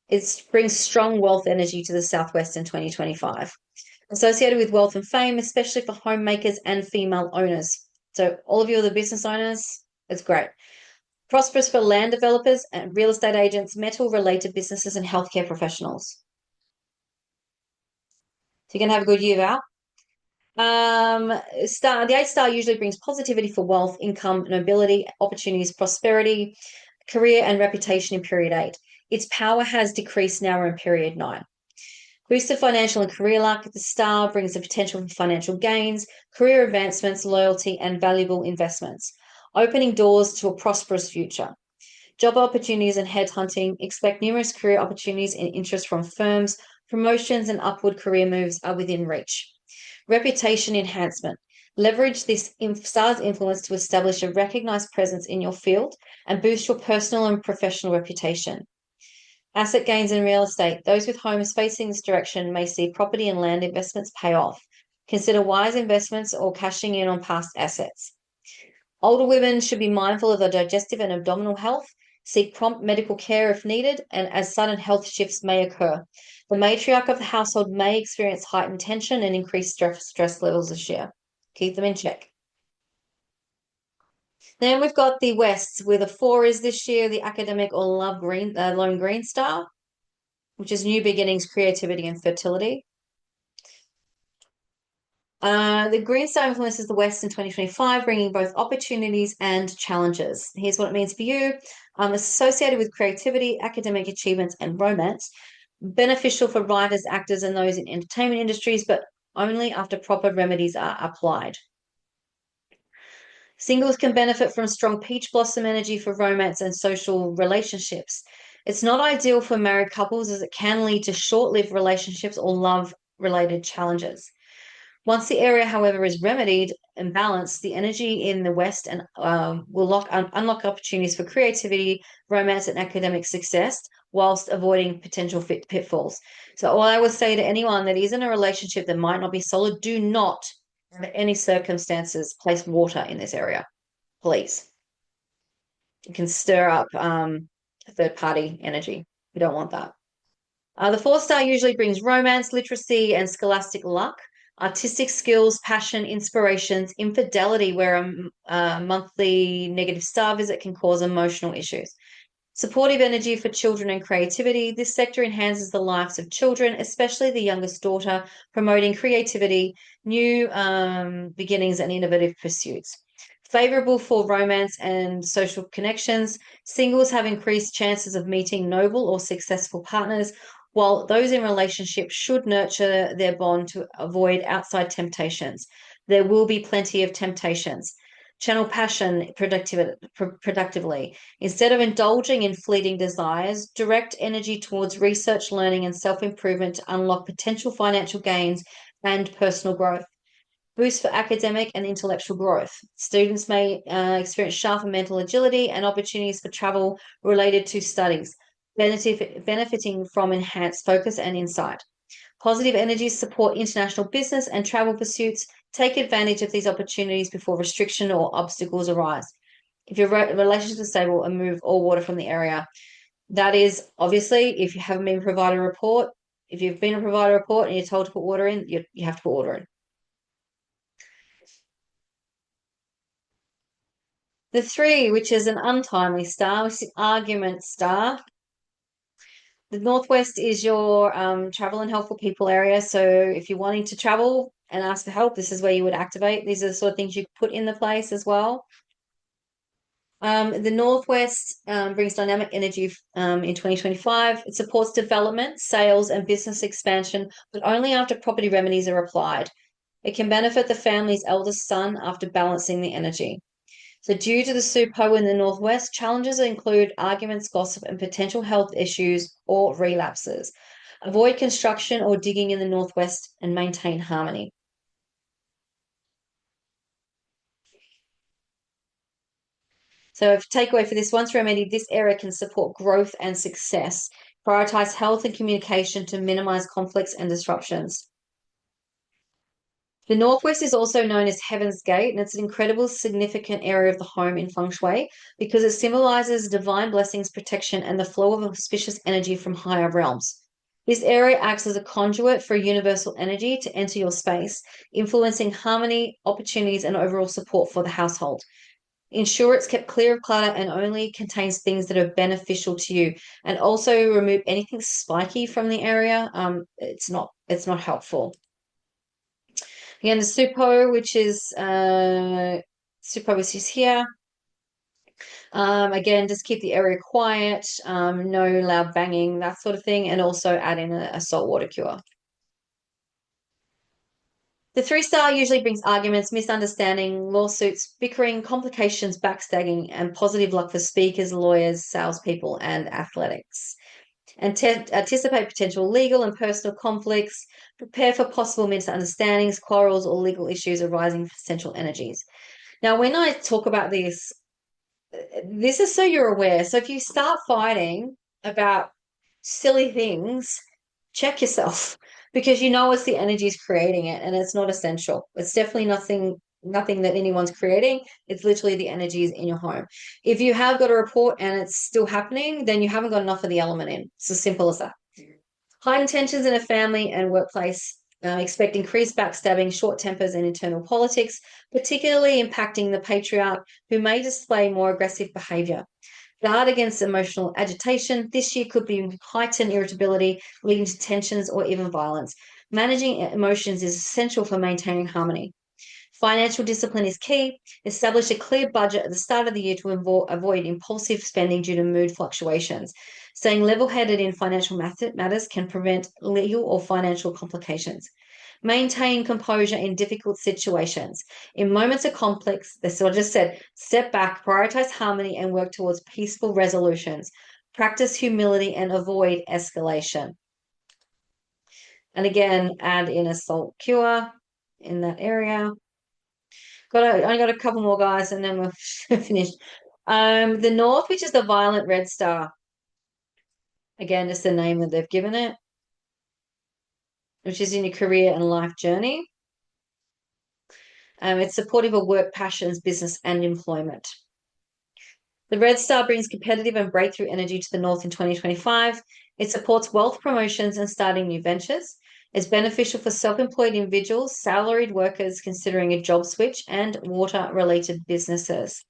It brings strong wealth energy to the Southwest in 2025. Associated with wealth and fame, especially for homemakers and female owners. So all of you are the business owners, it's great. Prosperous for land developers and real estate agents, metal-related businesses, and healthcare professionals. So you're going to have a good year, Val. The 8 star usually brings positivity for wealth, income, nobility, opportunities, prosperity, career, and reputation in period 8. Its power has decreased now in period 9. Boosted financial and career luck. The star brings the potential for financial gains, career advancements, loyalty, and valuable investments, opening doors to a prosperous future. Job opportunities and headhunting. Expect numerous career opportunities and interest from firms. Promotions and upward career moves are within reach. Reputation enhancement. Leverage this star's influence to establish a recognized presence in your field and boost your personal and professional reputation. Asset gains in real estate. Those with homes facing this direction may see property and land investments pay off. Consider wise investments or cashing in on past assets. Older women should be mindful of their digestive and abdominal health. Seek prompt medical care if needed, and as sudden health shifts may occur. The matriarch of the household may experience heightened tension and increased stress levels this year. Keep them in check. Then we've got the West, where the 4 is this year, the academic or lone green star, which is new beginnings, creativity, and fertility. The green star influences the West in 2025, bringing both opportunities and challenges. Here's what it means for you. It's associated with creativity, academic achievements, and romance. Beneficial for writers, actors, and those in entertainment industries, but only after proper remedies are applied. Singles can benefit from strong peach blossom energy for romance and social relationships. It's not ideal for married couples, as it can lead to short-lived relationships or love-related challenges. Once the area, however, is remedied and balanced, the energy in the West and will unlock opportunities for creativity, romance, and academic success, whilst avoiding potential pitfalls. So all I would say to anyone that is in a relationship that might not be solid, do not, under any circumstances, place water in this area, please. It can stir up third-party energy. We don't want that. The 4 star usually brings romance, literacy, and scholastic luck. Artistic skills, passion, inspirations, infidelity, where a monthly negative star visit can cause emotional issues. Supportive energy for children and creativity. This sector enhances the lives of children, especially the youngest daughter, promoting creativity, new beginnings, and innovative pursuits. Favorable for romance and social connections. Singles have increased chances of meeting noble or successful partners, while those in relationships should nurture their bond to avoid outside temptations. There will be plenty of temptations. Channel passion productively. Instead of indulging in fleeting desires, direct energy towards research, learning, and self improvement to unlock potential financial gains and personal growth. Boost for academic and intellectual growth. Students may experience sharper mental agility and opportunities for travel related to studies, benefiting from enhanced focus and insight. Positive energies support international business and travel pursuits. Take advantage of these opportunities before restriction or obstacles arise. If your relationship is stable, and move all water from the area. That is obviously if you haven't been provided a report. If you've been provided a report and you're told to put water in, you have to put water in. The 3, which is an untimely star, which is the argument star. The Northwest is your travel and helpful people area. So if you're wanting to travel and ask for help, this is where you would activate. These are the sort of things you put in the place as well. The Northwest brings dynamic energy in 2025. It supports development, sales, and business expansion, but only after property remedies are applied. It can benefit the family's eldest son after balancing the energy. So, due to the SUPO in the Northwest, challenges include arguments, gossip, and potential health issues or relapses. Avoid construction or digging in the Northwest and maintain harmony. So, if takeaway for this once remedy, this area can support growth and success. Prioritize health and communication to minimize conflicts and disruptions. The Northwest is also known as Heaven's Gate, and it's an incredible, significant area of the home in Feng Shui because it symbolizes divine blessings, protection, and the flow of auspicious energy from higher realms. This area acts as a conduit for universal energy to enter your space, influencing harmony, opportunities, and overall support for the household. Ensure it's kept clear of clutter and only contains things that are beneficial to you, and also remove anything spiky from the area. It's not helpful. Again, the Supo, which is here. Again, just keep the area quiet, no loud banging, that sort of thing, and also add in a saltwater cure. The 3-star usually brings arguments, misunderstanding, lawsuits, bickering, complications, backstabbing, and positive luck for speakers, lawyers, salespeople, and athletics. Anticipate potential legal and personal conflicts. Prepare for possible misunderstandings, quarrels, or legal issues arising from central energies. Now, when I talk about this is so you're aware. So if you start fighting about silly things, check yourself because you know it's the energies creating it and it's not essential. It's definitely nothing that anyone's creating. It's literally the energies in your home. If you have got a report and it's still happening, then you haven't got enough of the element in. It's as simple as that. High tensions in a family and workplace. Expect increased backstabbing, short tempers, and internal politics, particularly impacting the patriarch, who may display more aggressive behavior. Guard against emotional agitation. This year could be heightened irritability, leading to tensions or even violence. Managing emotions is essential for maintaining harmony. Financial discipline is key. Establish a clear budget at the start of the year to avoid impulsive spending due to mood fluctuations. Staying level-headed in financial matters can prevent legal or financial complications. Maintain composure in difficult situations. In moments of conflict, that's what I just said, step back, prioritize harmony, and work towards peaceful resolutions. Practice humility and avoid escalation. And again, add in a salt cure in that area. I got a couple more guys and then we're finished. The North, which is the Violent Red Star. Again, just the name that they've given it, which is in your career and life journey. It's supportive of work, passions, business, and employment. The Red Star brings competitive and breakthrough energy to the North in 2025. It supports wealth promotions and starting new ventures. It's beneficial for self-employed individuals, salaried workers considering a job switch, and water-related businesses.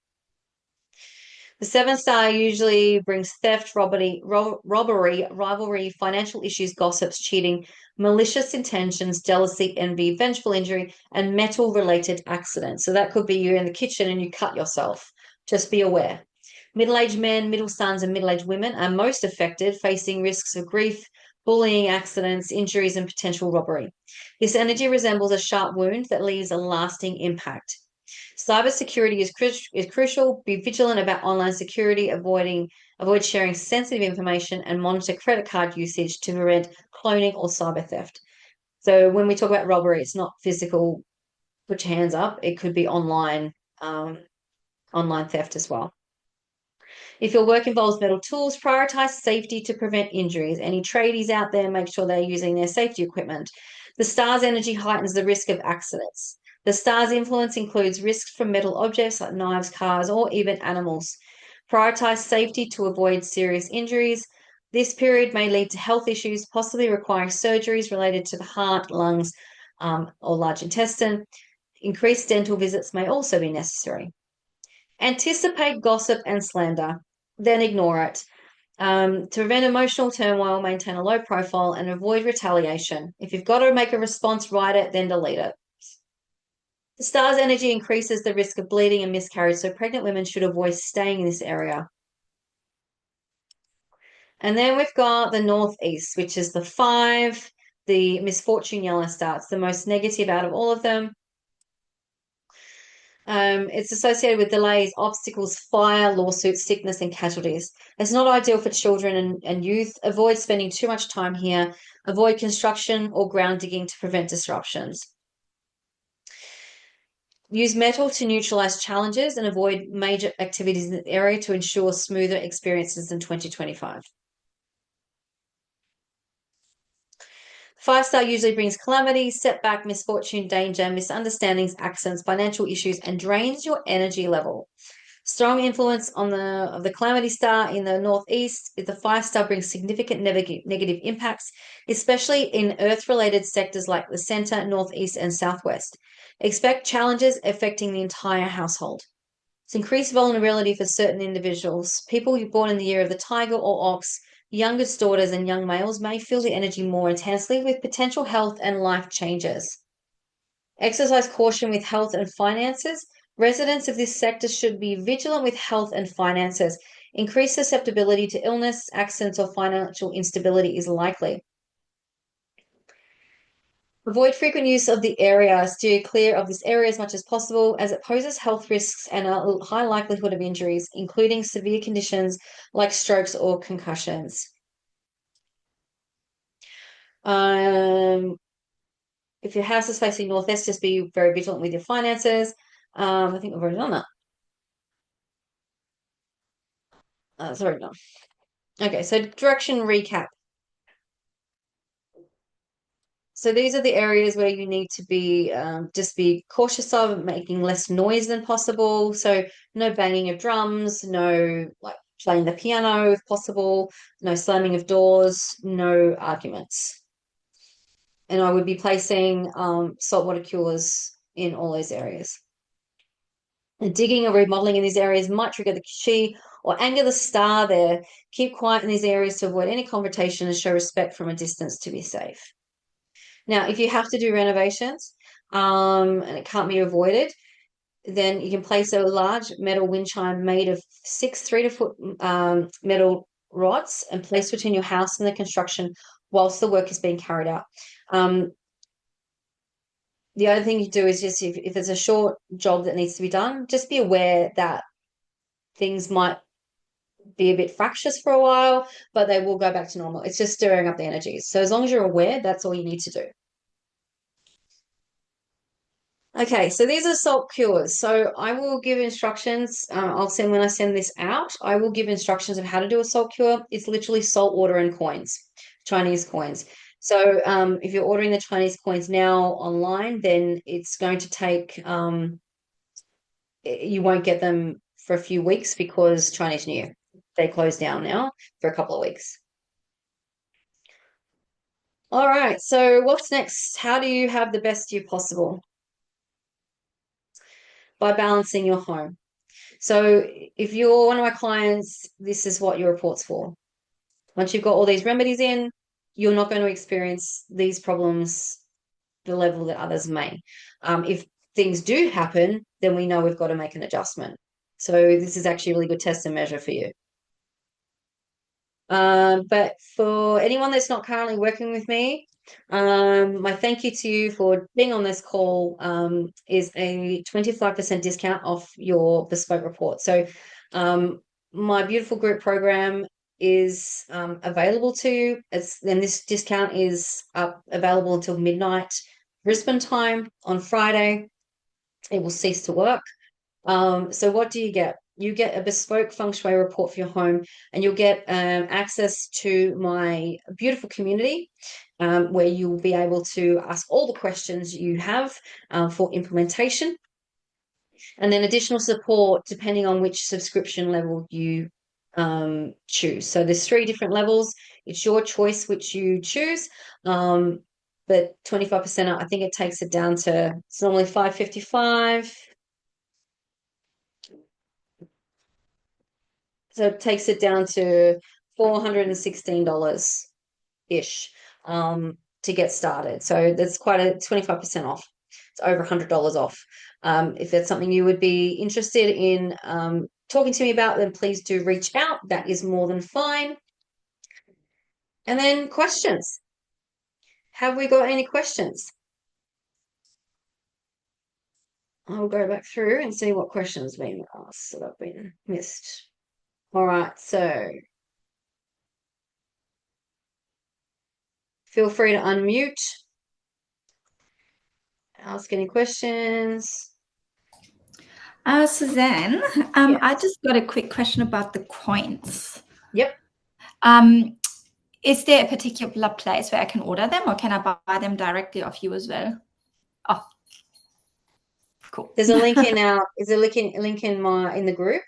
The 7-star usually brings theft, robbery, rivalry, financial issues, gossips, cheating, malicious intentions, jealousy, envy, vengeful injury, and metal-related accidents. So that could be you're in the kitchen and you cut yourself. Just be aware. Middle-aged men, middle sons, and middle-aged women are most affected, facing risks of grief, bullying, accidents, injuries, and potential robbery. This energy resembles a sharp wound that leaves a lasting impact. Cybersecurity is crucial. Be vigilant about online security, avoid sharing sensitive information, and monitor credit card usage to prevent cloning or cyber theft. So when we talk about robbery, it's not physical, put your hands up. It could be online theft as well. If your work involves metal tools, prioritize safety to prevent injuries. Any tradies out there, make sure they're using their safety equipment. The star's energy heightens the risk of accidents. The star's influence includes risks from metal objects like knives, cars, or even animals. Prioritize safety to avoid serious injuries. This period may lead to health issues, possibly requiring surgeries related to the heart, lungs, or large intestine. Increased dental visits may also be necessary. Anticipate gossip and slander, then ignore it. To prevent emotional turmoil, maintain a low profile and avoid retaliation. If you've got to make a response, write it, then delete it. The star's energy increases the risk of bleeding and miscarriage, so pregnant women should avoid staying in this area. And then we've got the northeast, which is the 5, the misfortune yellow star. It's the most negative out of all of them. It's associated with delays, obstacles, fire, lawsuits, sickness, and casualties. It's not ideal for children and youth. Avoid spending too much time here. Avoid construction or ground digging to prevent disruptions. Use metal to neutralize challenges and avoid major activities in the area to ensure smoother experiences in 2025. 5-star usually brings calamity, setback, misfortune, danger, misunderstandings, accidents, financial issues, and drains your energy level. Strong influence of the calamity star in the northeast. The 5-star brings significant negative impacts, especially in earth-related sectors like the center, northeast, and southwest. Expect challenges affecting the entire household. It's increased vulnerability for certain individuals. People born in the year of the tiger or ox, youngest daughters, and young males may feel the energy more intensely with potential health and life changes. Exercise caution with health and finances. Residents of this sector should be vigilant with health and finances. Increased susceptibility to illness, accidents, or financial instability is likely. Avoid frequent use of the area. Steer clear of this area as much as possible as it poses health risks and a high likelihood of injuries, including severe conditions like strokes or concussions. If your house is facing northwest, just be very vigilant with your finances. I think we've already done that. Sorry, no. Okay, so direction recap. So these are the areas where you need to be just be cautious of making less noise than possible. So no banging of drums, no like playing the piano if possible, no slamming of doors, no arguments. And I would be placing saltwater cures in all those areas. And digging or remodeling in these areas might trigger the chi or anger the star there. Keep quiet in these areas to avoid any confrontation and show respect from a distance to be safe. Now, if you have to do renovations and it can't be avoided, then you can place a large metal wind chime made of 6 3-foot metal rods and place between your house and the construction whilst the work is being carried out. The other thing you do is just if there's a short job that needs to be done, just be aware that things might be a bit fractious for a while, but they will go back to normal. It's just stirring up the energies. So as long as you're aware, that's all you need to do. Okay, so these are salt cures. So I will give instructions. When I send this out, I will give instructions of how to do a salt cure. It's literally salt water and coins, Chinese coins. So if you're ordering the Chinese coins now online, then it's going to take, you won't get them for a few weeks because Chinese New Year. They close down now for a couple of weeks. All right, so what's next? How do you have the best year possible? By balancing your home. So if you're one of my clients, this is what your report's for. Once you've got all these remedies in, you're not going to experience these problems the level that others may. If things do happen, then we know we've got to make an adjustment. So this is actually a really good test and measure for you. But for anyone that's not currently working with me, my thank you to you for being on this call is a 25% discount off your bespoke report. So my beautiful group program is available to you. And this discount is available until midnight Brisbane time on Friday. It will cease to work. So what do you get? You get a bespoke feng shui report for your home, and you'll get access to my beautiful community where you'll be able to ask all the questions you have for implementation, and then additional support depending on which subscription level you choose. So there's 3 different levels. It's your choice which you choose. But 25% I think it takes it down to, it's normally $555. So it takes it down to $416 ish to get started. So that's quite a 25% off. It's over $100 off. If that's something you would be interested in talking to me about, then please do reach out. That is more than fine. And then questions. Have we got any questions? I'll go back through and see what questions have been asked that I've been missed. All right, so feel free to unmute, ask any questions. Suzanne, Yes. I just got a quick question about the coins. Yep. Is there a particular place where I can order them, or can I buy them directly off you as well? Oh, cool. There's a link in our, is a link in my, in the group.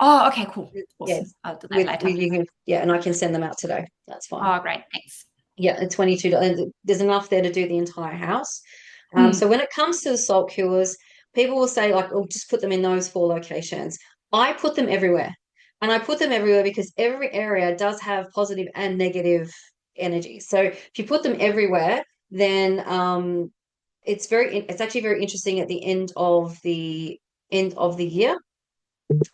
Oh, okay, cool. Awesome. Yes. I'll do that later. And I can send them out today. That's fine. Oh, great. Thanks. Yeah, at $22. There's enough there to do the entire house. So when it comes to the salt cures, people will say, like, oh, just put them in those 4 locations. I put them everywhere. And I put them everywhere because every area does have positive and negative energy. So if you put them everywhere, then it's actually very interesting at the end of the year.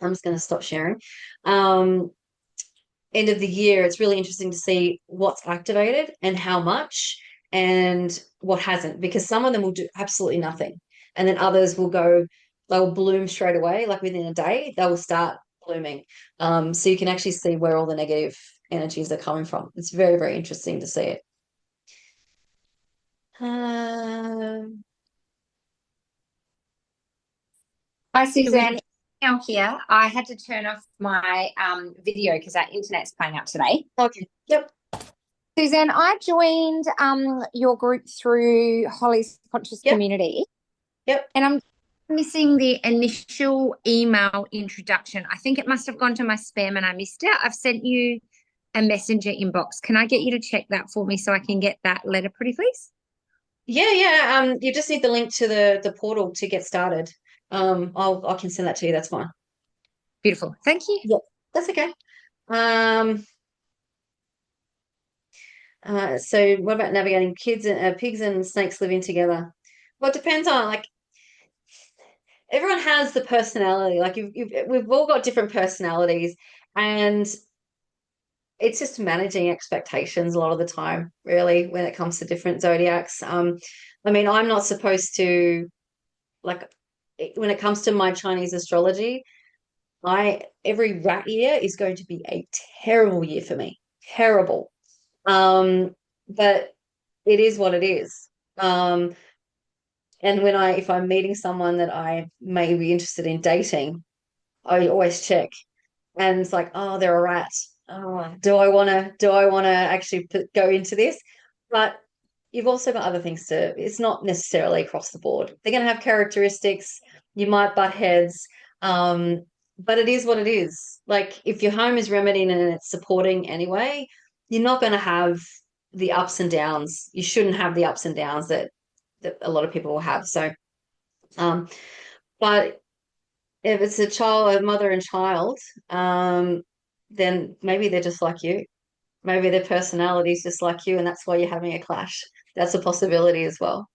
I'm just going to stop sharing. End of the year, it's really interesting to see what's activated and how much and what hasn't, because some of them will do absolutely nothing. And then others will go, they'll bloom straight away, like within a day, they will start blooming. So you can actually see where all the negative energies are coming from. It's very, very interesting to see it. Hi, Suzanne. Now here, I had to turn off my video because our internet's playing up today. Okay. Yep. Suzanne, I joined your group through Holly's Conscious Community. Yep. And I'm missing the initial email introduction. I think it must have gone to my spam and I missed it. I've sent you a messenger inbox. Can I get you to check that for me so I can get that letter pretty, please? Yeah. You just need the link to the portal to get started. I can send that to you. That's fine. Beautiful. Thank you. Yep, that's okay. So what about navigating pigs and snakes living together? Well, it depends on, like, everyone has the personality. Like we've all got different personalities, and it's just managing expectations a lot of the time, really, when it comes to different zodiacs. I mean, I'm not supposed to, like, when it comes to my Chinese astrology, every rat year is going to be a terrible year for me. Terrible. But it is what it is. And if I'm meeting someone that I may be interested in dating, I always check. And it's like, oh, they're a rat. Oh, do I wanna actually go into this? But you've also got other things it's not necessarily across the board. They're gonna have characteristics, you might butt heads. But it is what it is. Like, if your home is remedying and it's supporting anyway, you're not going to have the ups and downs. You shouldn't have the ups and downs that a lot of people will have. So, but if it's a mother and child, then maybe they're just like you. Maybe their personality is just like you, and that's why you're having a clash. That's a possibility as well.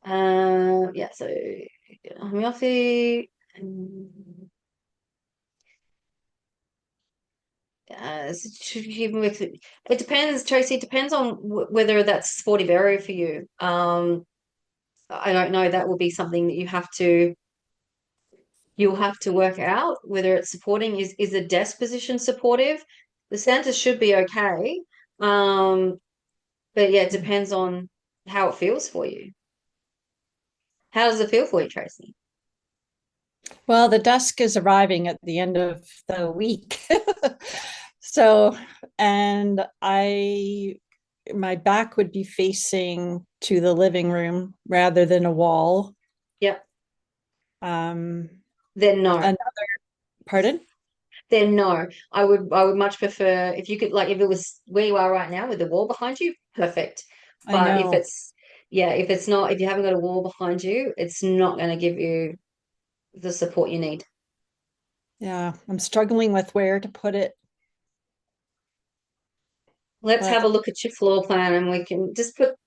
Yeah, so homeopathy. It depends, Tracy. It depends on whether that's a sportive area for you. I don't know. That will be something that you'll have to work out whether it's supporting. Is the desk position supportive? The center should be okay. But yeah, it depends on how it feels for you. How does it feel for you, Tracy? Well, the desk is arriving at the end of the week. So, and my back would be facing to the living room rather than a wall. Yep. Um, Then no. Pardon? Then no. I would much prefer if you could, like, if it was where you are right now with the wall behind you, perfect. I But know. if it's not, if you haven't got a wall behind you, it's not going to give you the support you need. Yeah, I'm struggling with where to put it. Let's But have a look at your floor plan, and we can just put up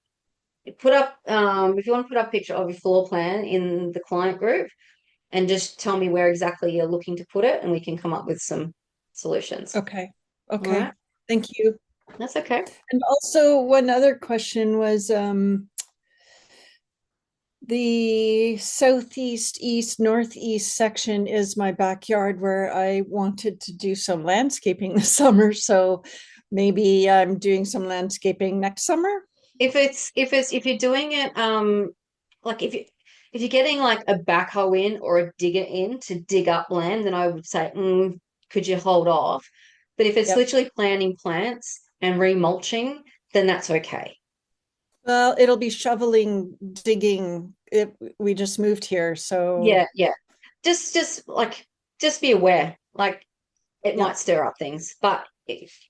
if you want to put up a picture of your floor plan in the client group, and just tell me where exactly you're looking to put it, and we can come up with some solutions. okay. All Okay. right. Thank you. That's okay. And also one other question was the southeast, east, northeast section is my backyard where I wanted to do some landscaping this summer. So maybe I'm doing some landscaping next summer. If you're doing it like if you're getting like a backhoe in or a digger in to dig up land, then I would say, could you hold off? But if it's Yep. literally planting plants and remulching, then that's okay. Well, it'll be shoveling, digging. We just moved here, so Yeah. Just be aware. Like it yeah, might stir up things, but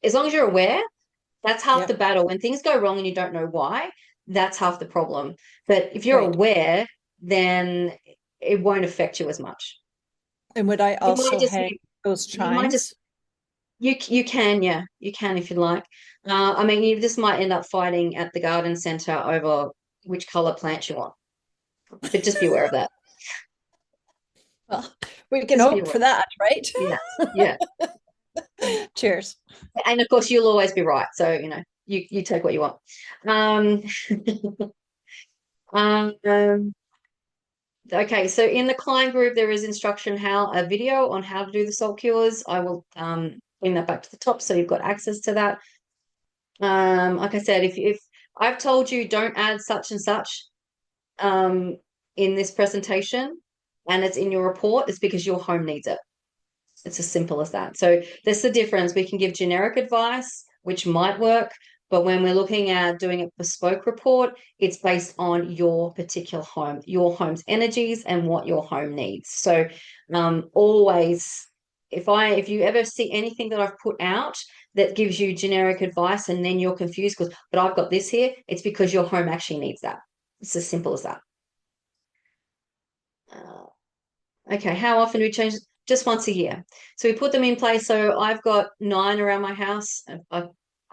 as long as you're aware, that's half yeah, the battle. When things go wrong and you don't know why, that's half the problem. But if you're right. aware, then it won't affect you as much. And would I You might also just hang need, those you might just chimes? you can, yeah, you can if you like. I mean, you just might end up fighting at the garden center over which color plants you want. But just be aware of that. Well, we can Just be hope aware. for that, right? Yeah. Cheers. And of course, you'll always be right. So, you take what you want. Um, um, okay, so in the client group, there is instruction a video on how to do the salt cures. I will bring that back to the top so you've got access to that. Like I said, if I've told you don't add such and such in this presentation and it's in your report, it's because your home needs it. It's as simple as that. So that's the difference. We can give generic advice, which might work, but when we're looking at doing a bespoke report, it's based on your particular home, your home's energies and what your home needs. So always, if you ever see anything that I've put out that gives you generic advice and then you're confused because, but I've got this here, it's because your home actually needs that. It's as simple as that. Okay, how often do we change? Just once a year. So we put them in place. So I've got 9 around my house. I've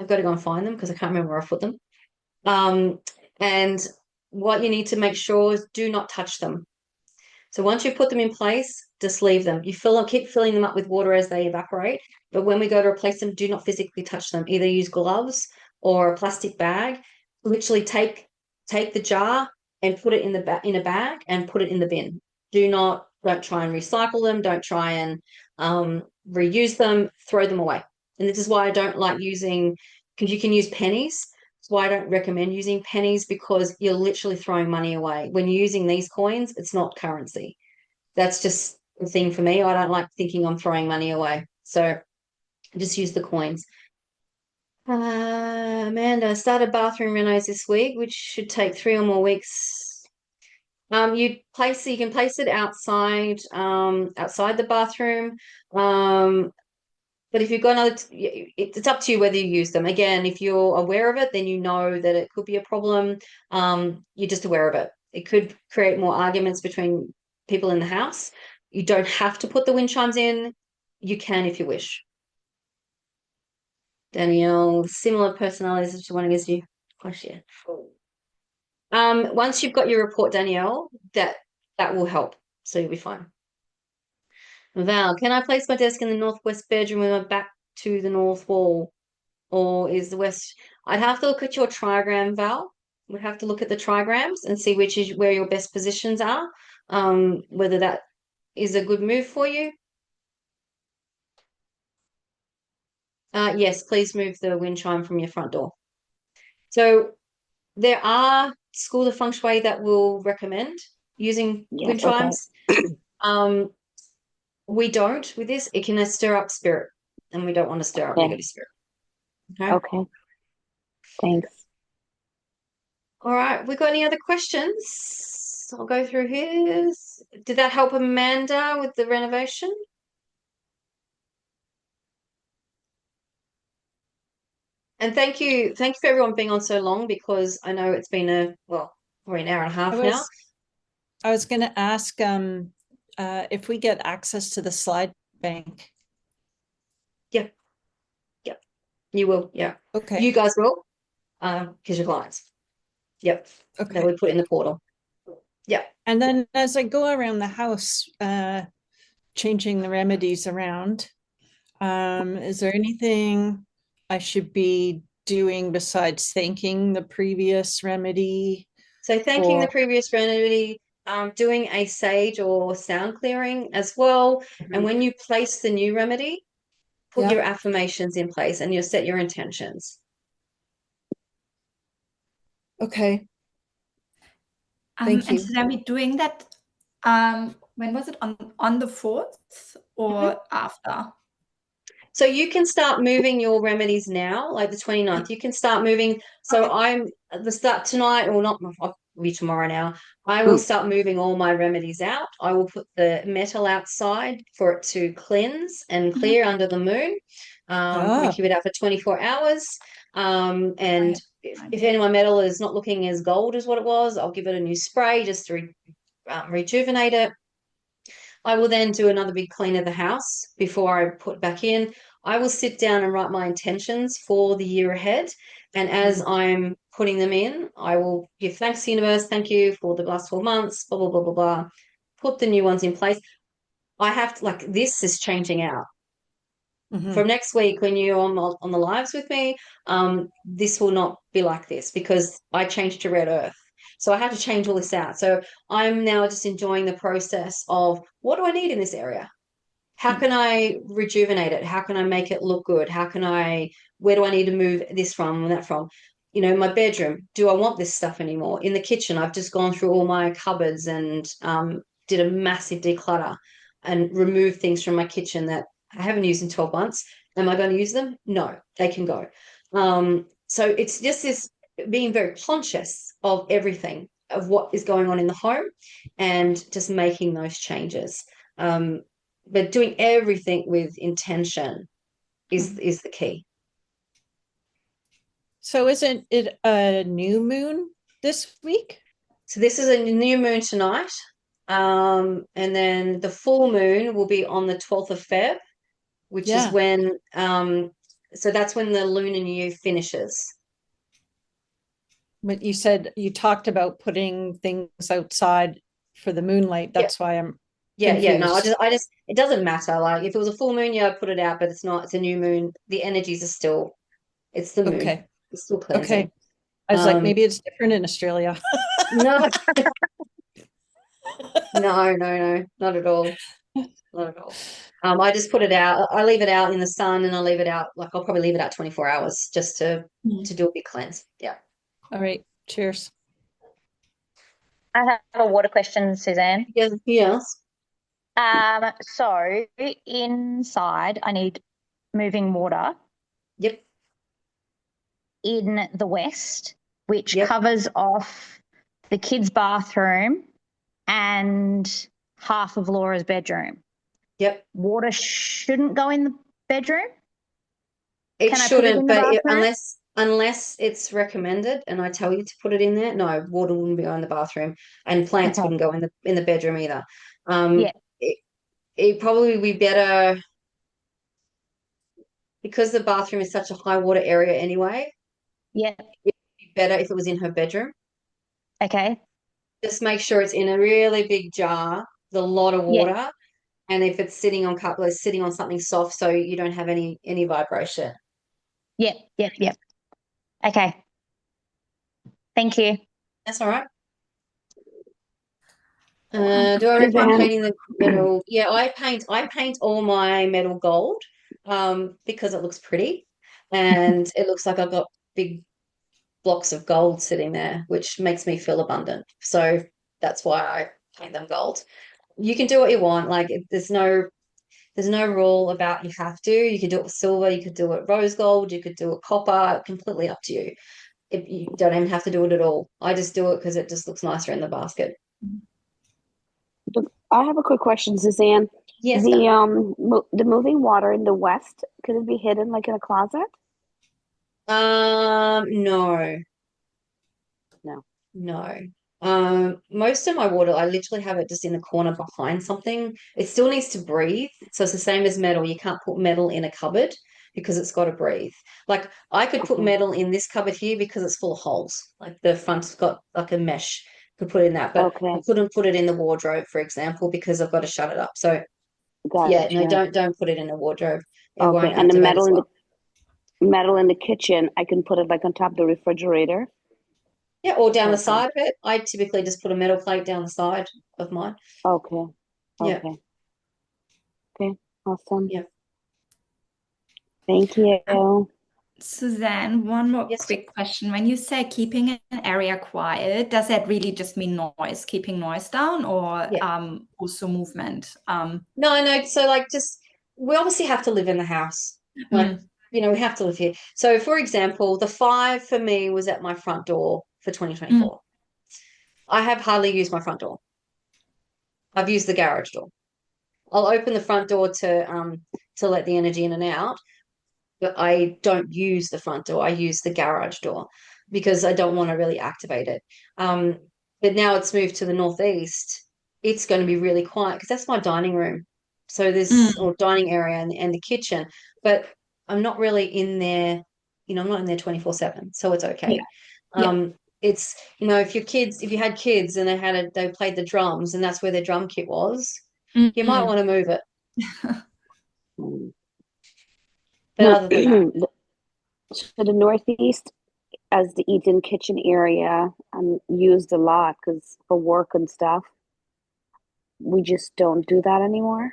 got to go and find them because I can't remember where I put them. And what you need to make sure is do not touch them. So once you put them in place, just leave them. Keep filling them up with water as they evaporate. But when we go to replace them, do not physically touch them. Either use gloves or a plastic bag. Literally take the jar and put it in a bag and put it in the bin. Don't try and recycle them. Don't try and reuse them. Throw them away. And this is why I don't like using, because you can use pennies. That's why I don't recommend using pennies, because you're literally throwing money away. When you're using these coins, it's not currency. That's just the thing for me. I don't like thinking I'm throwing money away. So just use the coins. Amanda started bathroom renos this week, which should take 3 or more weeks. You can place it outside the bathroom. But if you've got another, it's up to you whether you use them. Again, if you're aware of it, then you know that it could be a problem. You're just aware of it. It could create more arguments between people in the house. You don't have to put the wind chimes in. You can if you wish. Danielle, similar personalities to one against you. Question. Once you've got your report, Danielle, that will help. So you'll be fine. Val, can I place my desk in the northwest bedroom with my back to the north wall? Or is the west? I'd have to look at your trigram, Val. We'd have to look at the trigrams and see which is where your best positions are. Whether that is a good move for you. Yes, please move the wind chime from your front door. So there are schools of feng shui that will recommend using wind chimes. We don't with this. It can stir up spirit, and we don't want to stir up negative spirit. Okay. Thanks. All right. We got any other questions? I'll go through his. Did that help Amanda with the renovation? And thank you for everyone being on so long, because I know it's been probably an hour and a half now. I was going to ask if we get access to the slide bank. Yep. You will. Yeah. Okay. You guys will, because you're clients. Yep. Okay. That we put in the portal. Yep. And then as I go around the house, changing the remedies around, is there anything I should be doing besides thanking the previous remedy? So thanking the previous remedy, doing a sage or sound clearing as well. And when you place the new remedy, put your affirmations in place and you'll set your intentions. Okay. Thank you. And should I be doing that? When was it, on the 4th or after? So you can start moving your remedies now, like the 29th. You can start moving. So I'm the start tonight, or not, I'll be tomorrow now. I will start moving all my remedies out. I will put the metal outside for it to cleanse and clear under the moon. We keep it out for 24 hours. And if any of my metal is not looking as gold as what it was, I'll give it a new spray just to rejuvenate it. I will then do another big clean of the house before I put back in. I will sit down and write my intentions for the year ahead. And as I'm putting them in, I will give thanks to the universe. Thank you for the last 12 months, blah, blah, blah, blah, blah. Put the new ones in place. I have to, like, this is changing out. From next week, when you're on the lives with me, this will not be like this, because I changed to red earth. So I had to change all this out. So I'm now just enjoying the process of, what do I need in this area? How can I rejuvenate it? How can I make it look good? Where do I need to move this from and that from? You know, my bedroom, do I want this stuff anymore? In the kitchen, I've just gone through all my cupboards and did a massive declutter and removed things from my kitchen that I haven't used in 12 months. Am I going to use them? No, they can go. So it's just this being very conscious of everything, of what is going on in the home, and just making those changes. But doing everything with intention is the key. So isn't it a new moon this week? So this is a new moon tonight. And then the full moon will be on the 12th of Feb, which is when, so that's when the Lunar New Year finishes. But you talked about putting things outside for the moonlight. That's why I'm confused. No, I just, it doesn't matter. Like, if it was a full moon, I'd put it out, but it's not, it's a new moon. The energies are still, it's the moon. Okay. It's still cleansing. Okay. I was like, maybe it's different in Australia. No. No, not at all. Not at all. I just put it out. I leave it out in the sun, and I leave it out, like, I'll probably leave it out 24 hours just to do a big cleanse. Yeah. All right. Cheers. I have a water question, Suzanne. Yes. So inside, I need moving water. Yep. In the west, which covers off the kids' bathroom and half of Laura's bedroom. Yep. Water shouldn't go in the bedroom. It shouldn't, but unless it's recommended and I tell you to put it in there, no, water wouldn't be going in the bathroom and plants Okay. wouldn't go in the bedroom either. Um, Yeah. it probably would be better because the bathroom is such a high water area anyway. Yeah. It'd be better if it was in her bedroom. Okay. Just make sure it's in a really big jar with a lot of Yeah. water. And if it's sitting on cup, it's sitting on something soft so you don't have any vibration. Yep. Yep. Yep. Okay. Thank you. That's all right. Do I recommend Suzanne. painting the metal? Yeah, I paint all my metal gold, because it looks pretty and it looks like I've got big blocks of gold sitting there, which makes me feel abundant. So that's why I paint them gold. You can do what you want. Like there's no rule about you have to. You could do it with silver, you could do it rose gold, you could do it copper, completely up to you. You don't even have to do it at all. I just do it because it just looks nicer in the basket. I have a quick question, Suzanne. Yes, The moving water in the west, could it be hidden like in a closet? No. No. No. Most of my water, I literally have it just in the corner behind something. It still needs to breathe. So it's the same as metal. You can't put metal in a cupboard because it's got to breathe. Like I could put Okay. metal in this cupboard here because it's full of holes. Like the front's got like a mesh. Could put in that, but I Okay. couldn't put it in the wardrobe, for example, because I've got to shut it up. So yeah, no, Gotcha. don't put it in a wardrobe. It Okay. won't And the activate as well. metal in the kitchen, I can put it like on top of the refrigerator. Yeah, or down the Okay. side of it. I typically just put a metal plate down the side of mine. Okay. Yeah, Okay. Okay. Awesome. yeah. Thank you. Suzanne, one more Yes. quick question. When you say keeping an area quiet, does that really just mean noise, keeping noise down, or Yeah. also movement? No. So like just we obviously have to live in the house. Like, we have to live here. So for example, the 5 for me was at my front door for 2024. I have hardly used my front door. I've used the garage door. I'll open the front door to let the energy in and out, but I don't use the front door. I use the garage door because I don't want to really activate it. But now it's moved to the northeast. It's going to be really quiet because that's my dining room. So or dining area and the kitchen, but I'm not really in there. I'm not in there 24/7, so it's okay. Yeah. It's if you had kids and they played the drums and that's where their drum kit was, you might want to move it. But other than that, So the Northeast as the eat-in kitchen area, used a lot because for work and stuff. We just don't do that anymore.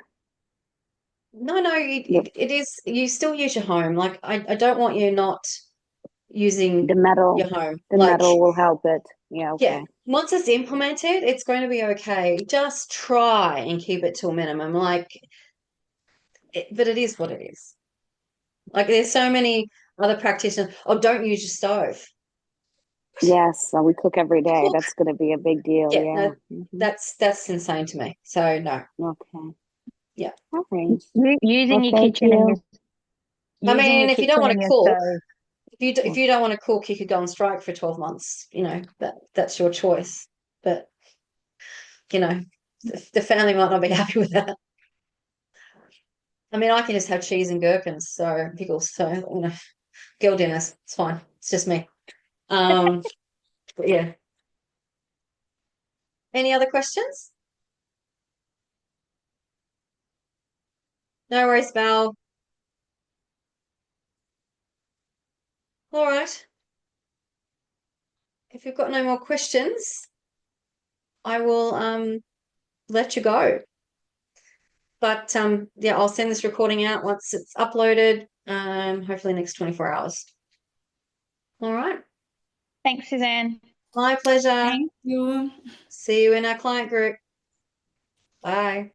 no, The, it is. You still use your home. Like I don't want you not using the metal, your home. the Like metal will help it. Yeah, yeah, okay. once it's implemented, it's going to be okay. Just try and keep it to a minimum. But it is what it is. Like there's so many other practitioners. Oh, don't use your stove. Yes, so we cook every day. Cook. That's going to be a big deal. Yeah, Yeah. no, that's insane to me. So no, Okay. yeah. All right. Using Well, your thank kitchen and you. I using mean, your if you don't kitchen want and to your cook, stove. if you don't want to cook, you could go on strike for 12 months. That's your choice. But the family might not be happy with that. I mean, I can just have cheese and gherkins, so pickles. So girl dinners, it's fine. It's just me. But yeah. Any other questions? No worries, Val. All right. If you've got no more questions, I will let you go. But yeah, I'll send this recording out once it's uploaded. Hopefully next 24 hours. All right. Thanks, Suzanne. My pleasure. Thank you. See you in our client group. Bye.